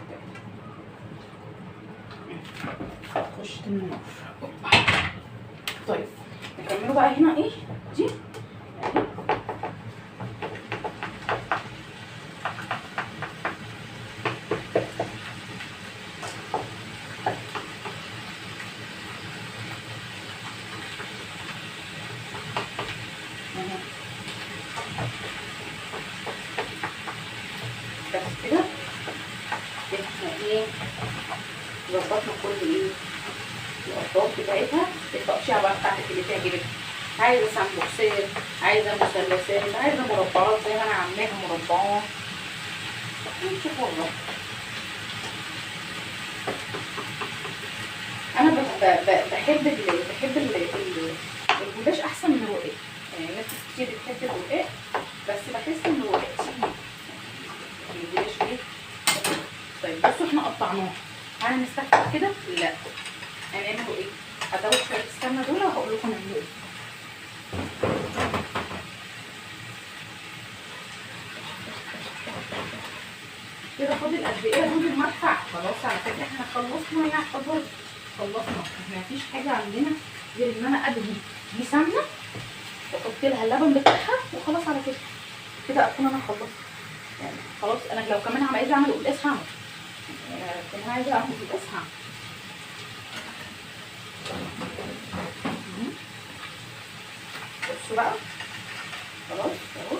Speaker 1: بتاعتها. خش النار. طيب نكملوا بقى هنا ايه دي اهي. بس كده احنا ايه ظبطنا كل ايه الاطراف بتاعتها. التقطيعه بقى بتاعتك اللي تعجبك، عايزه سمبوكسات، عايزه مثلثات، عايزه مربعات زي ما انا عاملاها مربعات. نشوف والله. انا بحب الجلاش احسن من الرقاق. يعني ناس كتير بتحب الرقاق بس بحس ان الرقاق تقيل. الجلاش ايه؟ طيب بصوا احنا قطعناه، هنستكتر كده؟ لا. هنعمله ايه؟ هزود شويه السمنه دول وهقول لكم نعملوا ايه. خلصنا يا حضر، خلصنا. احنا مفيش حاجه عندنا غير ان انا ادهن دي سمنه واحط لها اللبن بتاعها وخلاص على كده. كده اكون انا خلصت يعني. خلاص انا لو كمان عايزه اعمل قلقاس هعمل، كمان عايزه اعمل قلقاس هعمل. بصوا بقى خلاص اهو.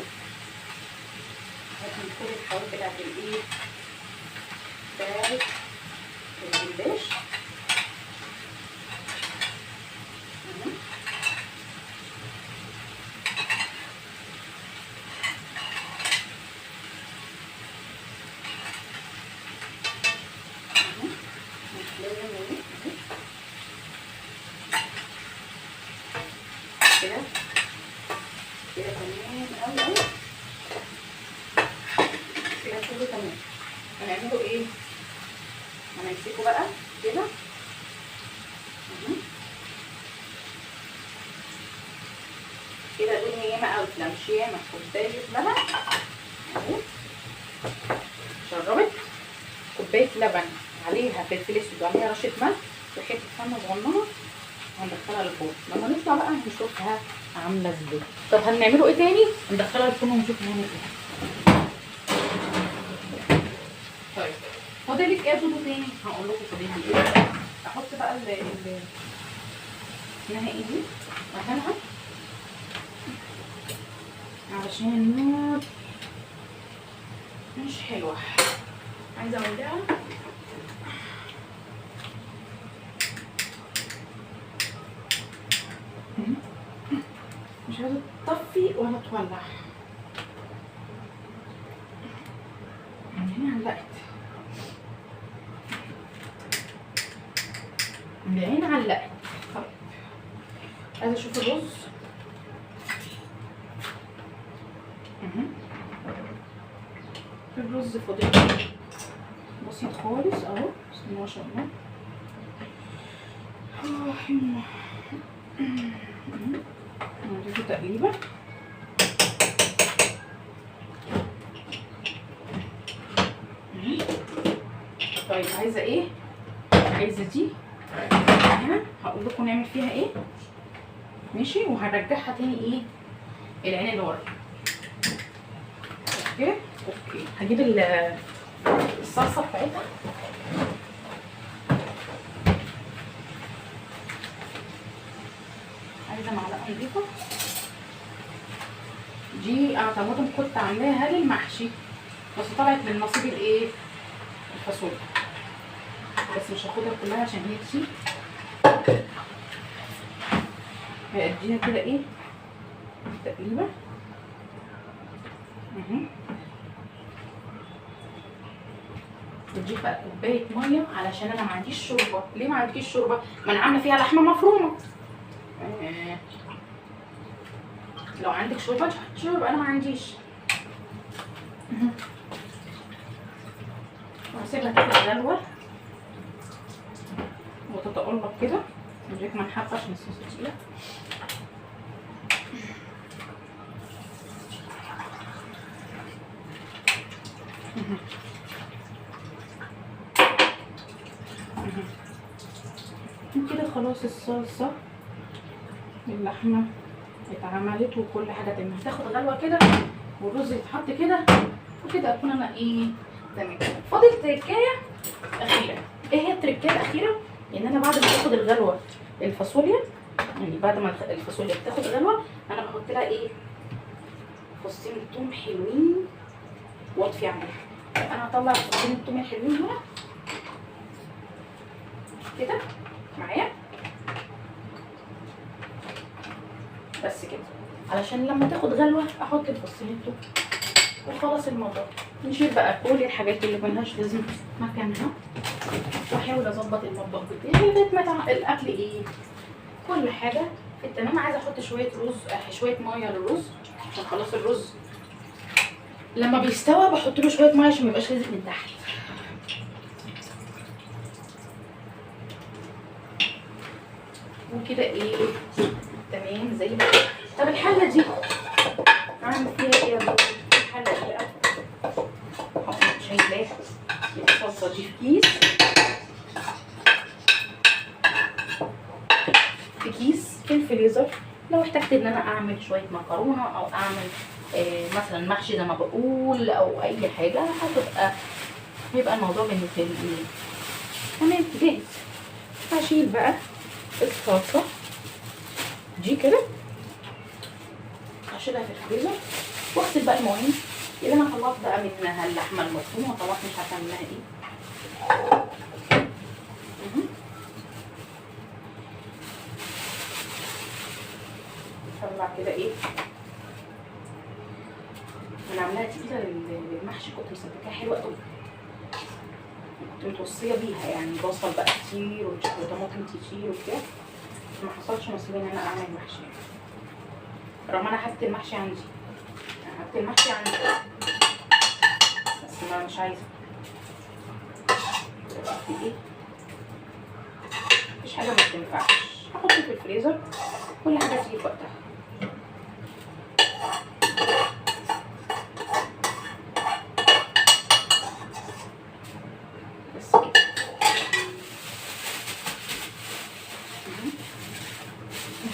Speaker 1: هاتي كل الحواف بتاعت الايه بتاعت الجلاش. كده كده تمام قوي قوي كده كله تمام. هنعمله ايه؟ هنمسكه بقى كده كده دول ياما او لا مش ياما، كوبايه لبن اهي شربت، كوبايه لبن عليها فلفل اسود وعليها رشه ملح وحته سمنه صغننه، هندخلها الفرن. لما نطلع بقى هنشوفها عامله ازاي. طب هنعمله ايه تاني؟ ندخلها الفرن ونشوف هنعمل ايه. طيب فاضلك ايه يا دودو تاني؟ هقول لكم فاضلي ايه. احط بقى اسمها ايه دي مكانها علشان النار مش حلوه، عايزه اولعها. مش عايزه تطفي ولا تولع. هنا علقت، العين علقت. طيب عايزه اشوف الرز. الرز فاضل بسيط خالص اهو، بسم الله ما شاء الله. نضيفه تقليبه. طيب عايزه ايه؟ عايزه دي هنا هقول لكم نعمل فيها ايه ماشي، وهنرجعها تاني ايه العين اللي ورا. اوكي هجيب الصلصه بتاعتها. عايزه معلقه نضيفه. دي انا طماطم كنت عاملاها للمحشي بس طلعت من نصيب الايه الفاصوليا، بس مش هاخدها كلها عشان هي كتير. هيدينا كده ايه تقريبا. بتجيب بقى كوبايه ميه علشان انا ما عنديش شوربه. ليه ما عنديش شوربه؟ ما انا عامله فيها لحمه مفرومه. لو عندك شوربه تحطي شوربه، انا ما عنديش. وهسيبها تاخد غلوه وتتقلب كده من غير ما نحط عشان الصوص تقيله. كده خلاص الصلصه اللحمه اتعملت وكل حاجه تمام. هتاخد غلوه كده والرز يتحط كده وكده اكون انا ايه تمام. فاضل تركايه اخيره. ايه هي التركايه الاخيره؟ ان انا بعد ما تاخد الغلوه الفاصوليا، يعني بعد ما الفاصوليا بتاخد غلوه انا بحط لها ايه فصين الثوم حلوين واطفي عليها. انا هطلع فصين الثوم الحلوين هنا كده معايا بس كده، علشان لما تاخد غلوه احط الفصين الثوم وخلاص الموضوع. نشيل بقى كل الحاجات اللي ملهاش لازمه مكانها واحاول اظبط المطبخ بتاعي لغايه ما الاكل ايه كل حاجه في التمام. عايزه احط شويه رز شويه ميه للرز عشان خلاص الرز لما بيستوى بحط له شويه ميه عشان ما يبقاش لازق من تحت. وكده ايه تمام زي ما. طب الحله دي اعمل فيها ايه يا بابا؟ الحله دي بقى مش هيتلاقي الصلصه دي في كيس في كيس في الفريزر، لو احتجت ان انا اعمل شويه مكرونه او اعمل مثلا محشي زي ما بقول او اي حاجه، هيبقى الموضوع بالنسبه لي ايه تمام جاهز. هشيل بقى الصلصه دي كده، هشيلها في الفريزر واغسل بقى المواعين اللي انا طلعت بقى منها اللحمه المفرومه، وطلعت مش عارفه منها ايه. طلع كده ايه، انا عاملاها تقيله للمحشي، كنت مسبكاها حلوه قوي، كنت متوصيه بيها يعني بصل بقى كتير وطماطم كتير وكده، ما حصلش نصيب ان انا اعمل محشي رغم انا حاطه المحشي عندي، بس ما مش عايزه دلوقتي ايه، مفيش حاجه ما بتنفعش، هحطه في الفريزر كل حاجه تيجي في وقتها. بس كده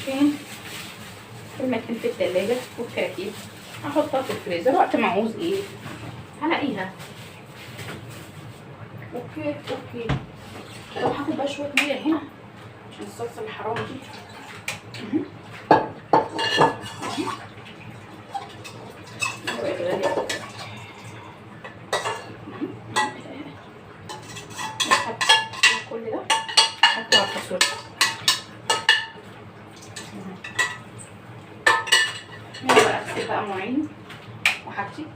Speaker 1: عشان المكان في التلاجة والكراكيب هحطها في الفريزر وقت ما اعوز ايه هلاقيها. اوكي. طب هاخد بقى شويه ميه هنا عشان الصلصه الحرام دي. كل ده هحطه على الفاصوليا. هنا بقى اغسل بقى مواعيني وحاجتي.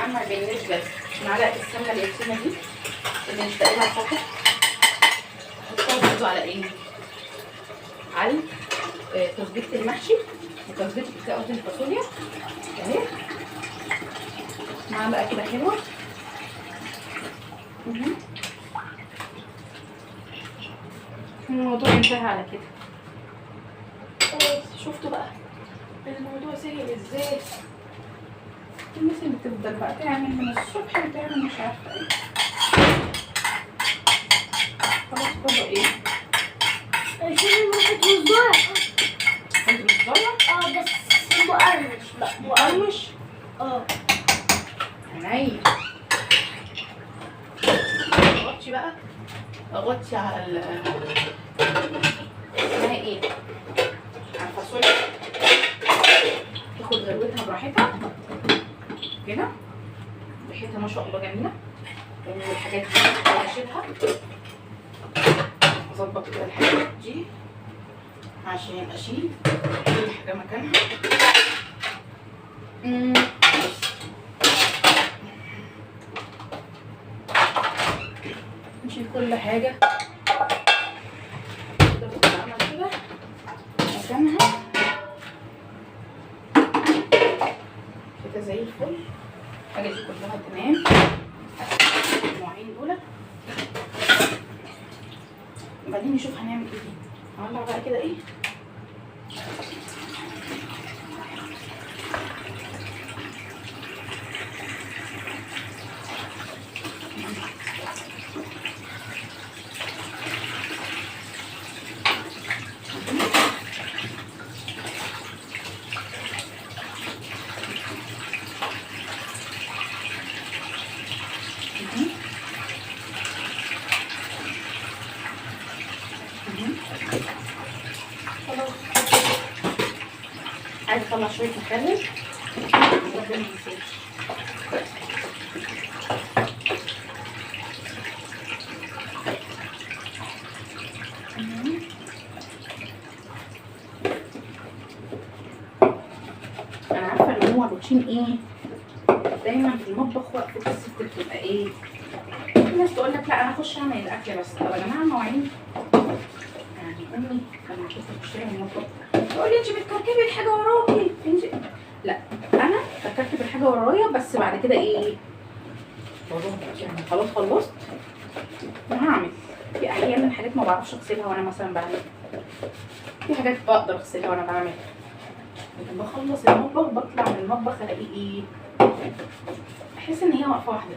Speaker 1: اما بالنسبه لمعلقه السمنه اليتيمه دي اللي مش تقريبا فاتت، هحطها برضه على ايه، على تسبيكه المحشي وتسبيكه قصدي الفاصوليا اهي، معلقه كده حلوه. الموضوع انتهى على كده. شفتوا بقى الموضوع سهل ازاي؟ الناس اللي بتفضل بقى تعمل من الصبح وتعمل مش عارفه ايه، خلاص كله ايه،
Speaker 2: عشان الواحد مش ضايع.
Speaker 1: انت مش ضايع؟
Speaker 2: بس مقرمش بقى
Speaker 1: مقرمش. عينيا. اغطي بقى، اغطي على اسمها ايه، على الفاصوليا تاخد غلوتها براحتها كده، ريحتها ما شاء الله جميله. والحاجات دي اشيلها، اظبط كده الحاجات دي عشان اشيل كل حاجه مكانها. نشيل كل حاجه كده كده مكانها كده زي الفل. الحاجه دي كلها تمام. المواعين دول وبعدين نشوف هنعمل ايه. هنطلع بقى كده ايه، خلاص عايز اطلع شويه مخلل ربنا يسير. انا عارفه ان هو روتين ايه دايما في المطبخ، وقفه الست بتبقى ايه، في ناس تقول لك لا انا اخش اعمل الاكل بس. طب يا جماعه المواعين، يعني امي لما كنت بشتغل في المطبخ تقول لي انت بتكركبي الحاجه وراكي انت، لا انا بكركب الحاجه ورايا بس بعد كده ايه يعني خلاص خلصت وهعمل. في احيانا حاجات ما بعرفش اغسلها وانا مثلا بعمل، في حاجات بقدر اغسلها وانا بعمل، لكن بخلص المطبخ بطلع من المطبخ الاقي ايه، احس ان هي واقفه واحده.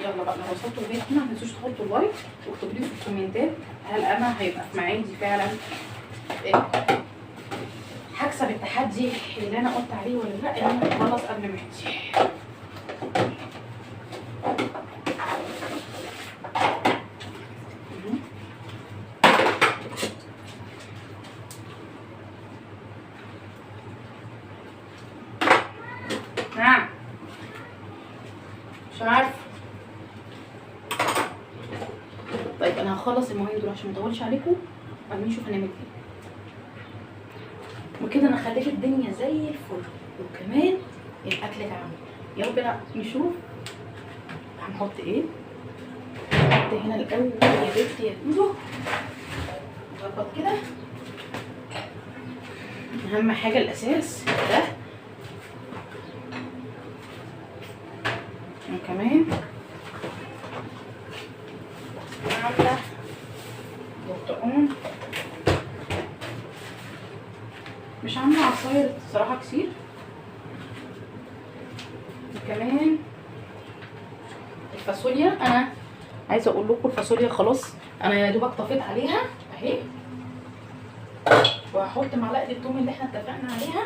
Speaker 1: يلا بقى، لو وصلتوا لغايه هنا ما تنسوش تحطوا لايك واكتبوا لي في الكومنتات هل انا هيبقى في معادي فعلا هكسب التحدي اللي انا قلت عليه ولا لا، ان انا هخلص قبل معادي. نعم مش عارفه. طيب انا هخلص المواعين دول عشان ما اطولش عليكم وبعدين نشوف هنعمل ايه. وكده انا خليت الدنيا زي الفل وكمان الاكل اتعمل. يلا بينا نشوف هنحط ايه. نحط هنا الاول يا بنتي يا دودو، نظبط كده. اهم حاجه الاساس ده، وكمان عامله برتقان، مش عامله عصاير صراحه كتير. وكمان الفاصوليا، انا عايزه اقول لكم الفاصوليا خلاص انا يا دوبك طفيت عليها اهي، وهحط معلقه الثوم اللي احنا اتفقنا عليها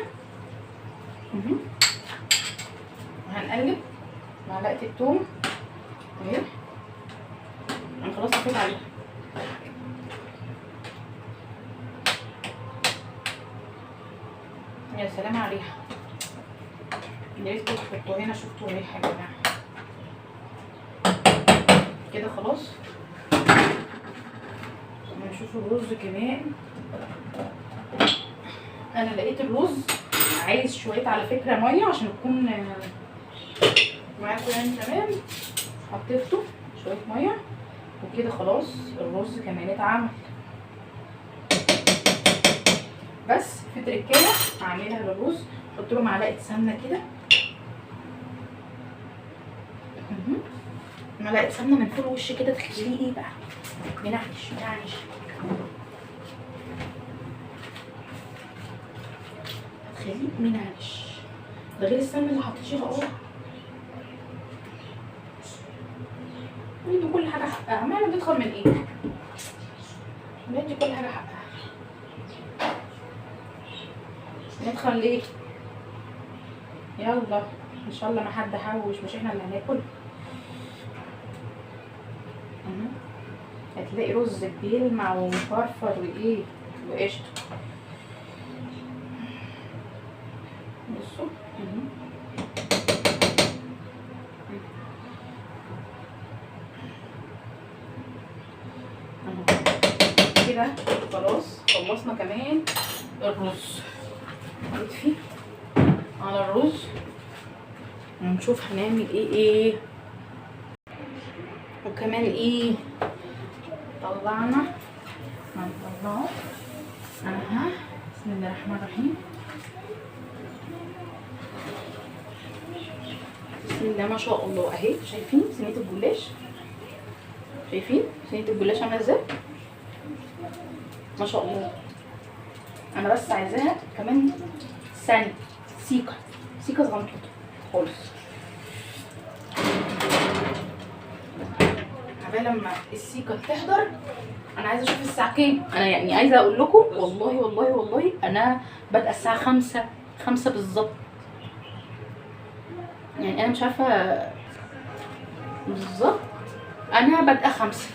Speaker 1: وهنقلب معلقه الثوم اهي، انا خلاص طفيت عليها. يا سلام عليها، يا ريت تحطوا هنا. شفتوا الريحه يا جماعه كده خلاص. نشوف الرز كمان. انا لقيت الرز عايز شويه على فكره ميه عشان تكون معاكم يعني تمام. حطيته شويه ميه وكده خلاص الرز كمان اتعمل. بس في تركايه هعملها للرز، احط له معلقه سمنه كده، معلقه سمنه من فوق الوش كده تخليه ايه بقى منعنش منعنش. هتخليه منعنش، ده غير السمنه اللي حطيتيها ندي كل حاجه حقها. ما انا بتدخل من ايه، ندي كل حاجه حقها. ندخل ليه؟ يلا ان شاء الله ما حد حوش، مش احنا اللي هناكل. هتلاقي رز بيلمع ومفرفر وايه وقشطه. بصوا كده خلاص خلصنا كمان الرز. نطفي على الرز ونشوف هنعمل ايه. وكمان ايه طلعنا هنطلعه اها. بسم الله الرحمن الرحيم. بسم الله ما شاء الله اهي. شايفين صينيه الجلاش؟ شايفين صينيه الجلاش عامله ازاي؟ ما شاء الله. انا بس عايزاها كمان ثانيه سيكه صغنطوطه خالص عبال لما السيكه تحضر. انا عايزه اشوف الساعه كام. انا يعني عايزه اقول لكم والله انا بادئه الساعه 5 بالظبط. يعني انا مش عارفه بالظبط، انا بادئه 5.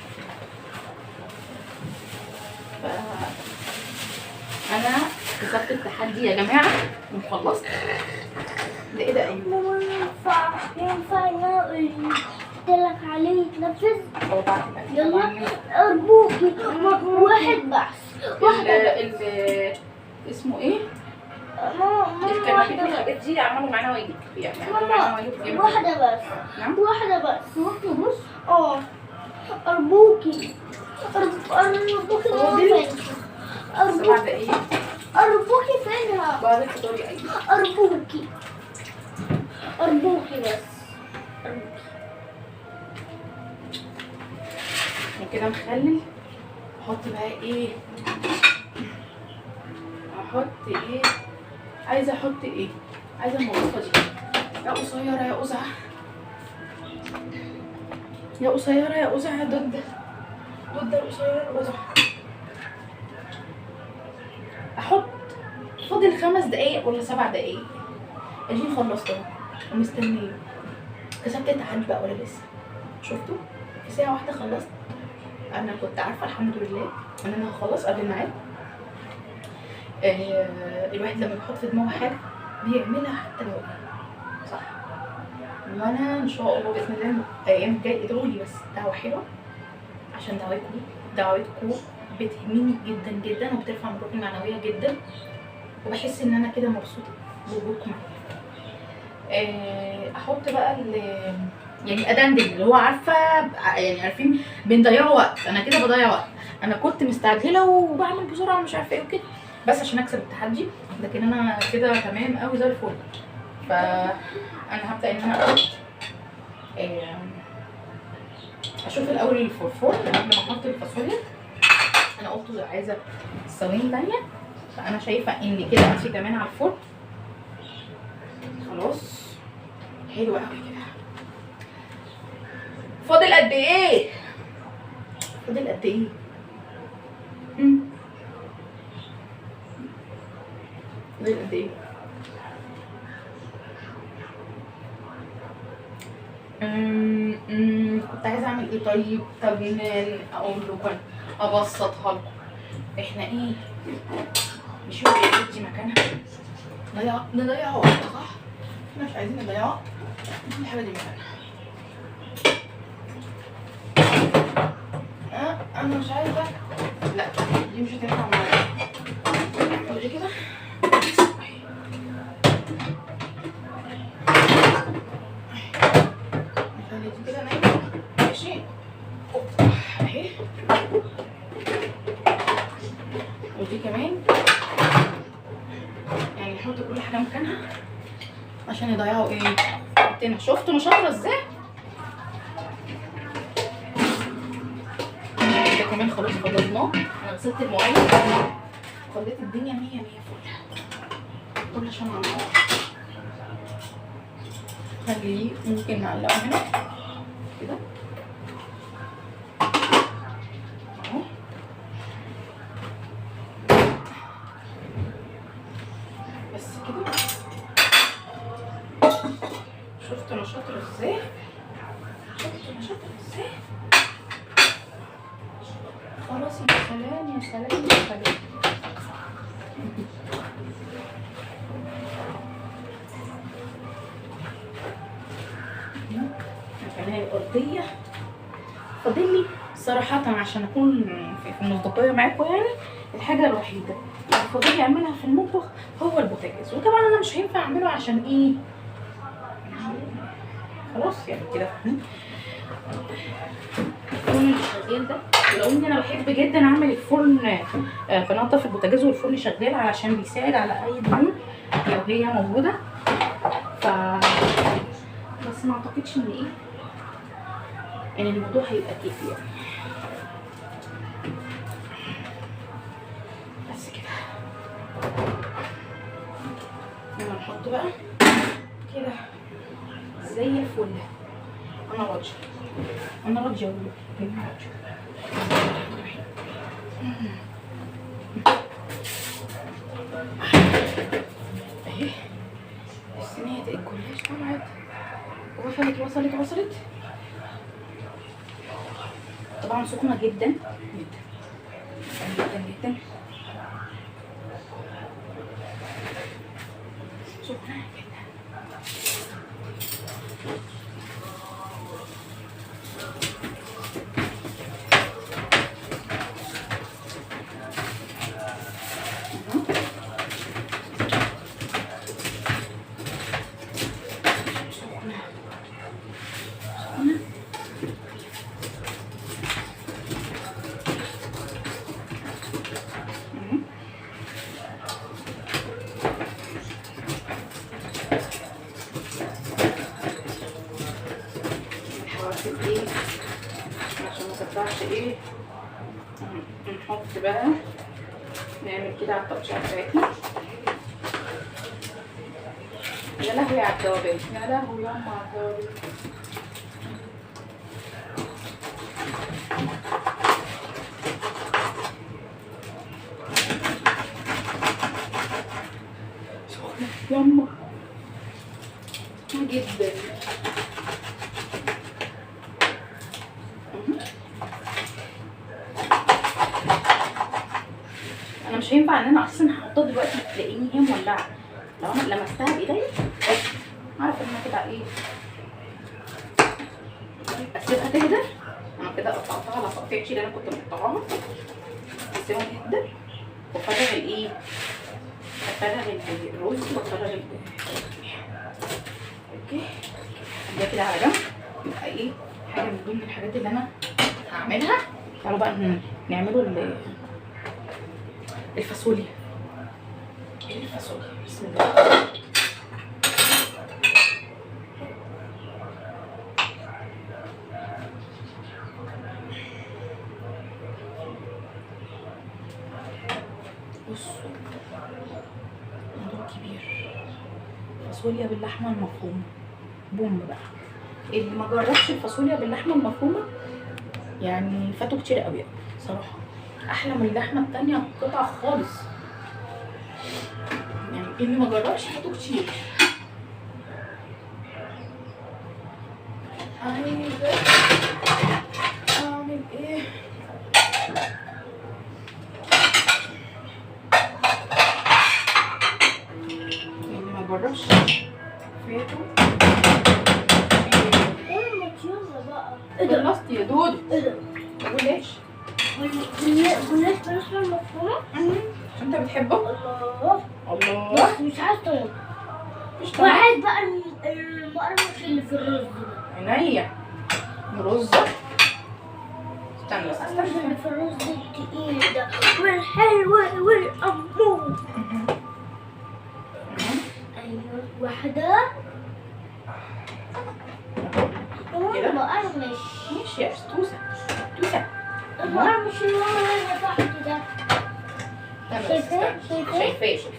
Speaker 1: انا كسبت التحدي يا جماعه وخلصت. ده ايه ده؟ ايوه
Speaker 2: ماما ينفع انا قلت لك عليه تنفذ؟ يلا ارجوكي واحد بس. واحده
Speaker 1: اسمه ايه؟
Speaker 2: ماما
Speaker 1: الكنابيك والحاجات دي عملوا معانا واجب، يعني عملوا معانا واجب جامد.
Speaker 2: واحده بس.
Speaker 1: نعم
Speaker 2: واحده بس.
Speaker 1: واحده بس.
Speaker 2: ارجوكي فين؟
Speaker 1: سبع دقايق
Speaker 2: ارجوكي فينها؟
Speaker 1: بعد الفطار يا ايوه.
Speaker 2: ارجوكي بس.
Speaker 1: وكده نخلل. احط بقى ايه؟ احط ايه؟ عايزه احط ايه؟ عايزه الموظفه دي يا قصيره يا قزعه. يا قصيرة يا قزع ضد القصيرة القزع. احط فاضل 5 دقايق ولا 7 دقايق. اديني خلصت اهو ومستنيه. كسبت التحدي بقى ولا لسه؟ شفتوا في ساعة واحدة خلصت. انا كنت عارفة الحمد لله ان انا هخلص قبل الميعاد. الواحد لما بيحط في دماغه حاجة بيعملها حتى لو صح. وانا ان شاء الله باذن الله الايام الجايه ادعوا لي بس دعوه حلوه، عشان دعواتكم بتهمني جدا جدا وبترفع من روحي المعنويه جدا، وبحس ان انا كده مبسوطه بوجودكم معايا. احط بقى يعني ادندن اللي هو عارفه، يعني عارفين بنضيع وقت. انا كده بضيع وقت، انا كنت مستعجله وبعمل بسرعه ومش عارفه ايه وكده بس عشان اكسب التحدي، لكن انا كده تمام قوي زي الفل. فانا هبدا ان انا اشوف الاول الفرفور قبل ما احط الفاصوليا. انا قلت عايزه ثواني تانية، فانا شايفه ان كده هطفي كمان على الفرن. خلاص حلو قوي كده. فاضل قد ايه؟ فاضل قد ايه؟ فاضل قد ايه؟ كنت عايزه اعمل ايه طيب؟ طب اقول لكم ابسطها لكم. احنا ايه نشوف الحاجات دي مكانها، نضيع وقت صح؟ احنا مش عايزين نضيع وقت، الحاجه دي مكانها. انا مش عايزه، لا دي مش هتنفع معايا. نعمل كده دي كده نايمه ماشي اهي، ودي كمان يعني نحط كل حاجه مكانها عشان يضيعوا ايه وقتنا. شفتوا انا شاطره ازاي؟ ده كمان خلاص فضلناه. انا غسلت المواعين خليت الدنيا 100 فل. كل عشان نعمله خليه ممكن نعلقه هنا كده اهو. بس كده شفتوا انا شاطره ازاي؟ خلاص يا سلام يا سلام يا سلام. كمان الأرضية فاضل لي صراحة عشان أكون في مصداقية معاكم، يعني الحاجة الوحيدة اللي فاضل لي أعملها في المطبخ هو البوتاجاز، وطبعا أنا مش هينفع أعمله عشان إيه؟ خلاص يعني كده فاهمين؟ الفرن الشغال ده، ولو إني أنا بحب جدا أعمل الفرن بنضف البوتاجاز والفرن شغال علشان بيساعد على أي دهون لو هي موجودة. بس ما أعتقدش إن إيه يعني الموضوع هيبقى كيفي يعني. بس كده يلا نحط بقى كده زي الفل. انا راضيه والله اهي الصينيه دي الجلاش طلعت وصلت طبعا سخنه جدا جدا جدا جدا، سخنه جدا. عشان ما تطلعش ايه نحط بقى نعمل كده على التقشيره بتاعتنا. يا لهوي على الدوابات، يا لهوي يا ام على الدوابات. انا مش هينفع ان انا اصلا هحطها دلوقتي تلاقيني هي مولعه. لو انا لمستها بايدي بس عارفه ان انا كده ايه، اسيبها تهدى. انا كده قطعتها على تقطيعتي اللي انا كنت مقطعاها، اسيبها تهدى وافرغ الايه، افرغ الرز وافرغ اوكي ده كده على جنب. يبقى ايه حاجه من ضمن الحاجات اللي انا هعملها. تعالوا بقى نعملوا الفاصوليا. الفاصوليا بسم الله. بصوا موضوع كبير، فاصوليا باللحمه المفرومه بوم بقى. اللي ما جربش الفاصوليا باللحمه المفرومه يعني فاتوا كتير قوي صراحه، احلى من اللحمه التانية قطعه خالص. يعني اللي ما جربش فاتوا كتير. عايزه اعمل ايه؟ اللي ما جربش فاتوا. خلصت يا دودو؟
Speaker 2: ايه ده؟
Speaker 1: بلاش
Speaker 2: جلاش باللحمة المفرومة؟
Speaker 1: انت بتحبه؟
Speaker 2: الله
Speaker 1: الله
Speaker 2: بس مش عايز طبعا.
Speaker 1: مش طبعا.
Speaker 2: وعايز بقى المقرمش اللي في الرز ده.
Speaker 1: عينيا رز. استنى بس
Speaker 2: المقرمش اللي في الرز التقيل ده والحلو والأمور. أيوه واحدة
Speaker 1: كده؟
Speaker 2: المقرمش.
Speaker 1: ماشي يا توسة توسة.
Speaker 2: المقرمش اللي هو هنا تحت ده.
Speaker 1: شايفاه؟ شايفاه.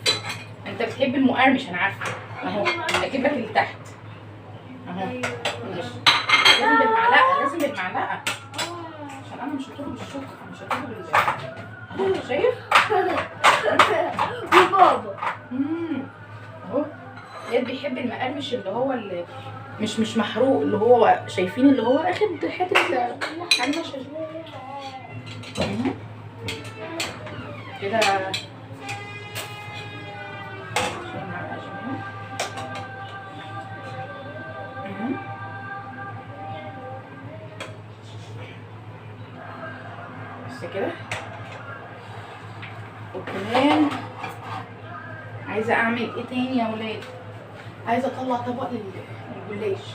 Speaker 1: انت بتحب المقرمش انا عارفه اهو. اجيب لك اللي تحت اهو. ماشي لازم بالمعلقه، لازم بالمعلقه عشان انا مش هطلب بالشوكه، انا مش هطلب اهو. شايف؟
Speaker 2: وبابا
Speaker 1: اهو. ياد بيحب المقرمش اللي هو اللي مش محروق، اللي هو شايفين اللي هو اخد حته قرمشه كده. بس كده. وكمان عايزه اعمل ايه تاني يا ولاد؟ عايزه اطلع طبق للجلاش.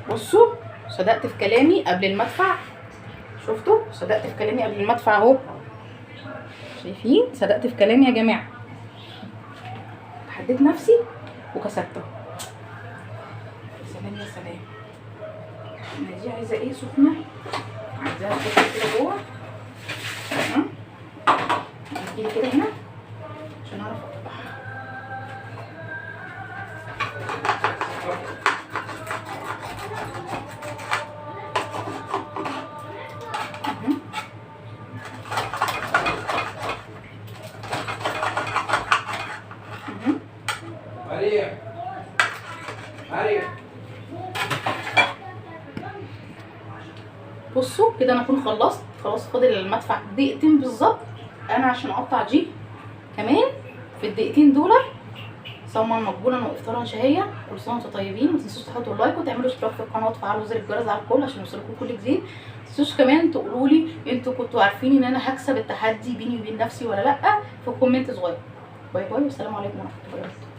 Speaker 1: بصوا صدقت في كلامي قبل المدفع. شفتوا؟ صدقت في كلامي قبل المدفع اهو. شايفين؟ صدقت في كلامي يا جماعه. تحديت نفسي وكسبته. يا سلام يا سلام. انا دي عايزه ايه سخنه، عايزاها كده جوه. تمام. نجيب كده هنا عشان اعرف اقطعها. بصوا كده انا اكون خلصت خلاص. فاضل المدفع دقيقتين بالظبط انا عشان اقطع دي كمان. في الدقيقتين دول صوما مقبولا وافطارا شهيه. كل سنه وانتم طيبين. ما تنسوش تحطوا لايك وتعملوا اشتراك في القناه وتفعلوا زر الجرس على الكل عشان يوصلكم كل جديد. ما تنسوش كمان تقولوا لي انتوا كنتوا عارفين ان انا هكسب التحدي بيني وبين نفسي ولا لا في كومنت صغير. باي باي والسلام عليكم ورحمه الله وبركاته.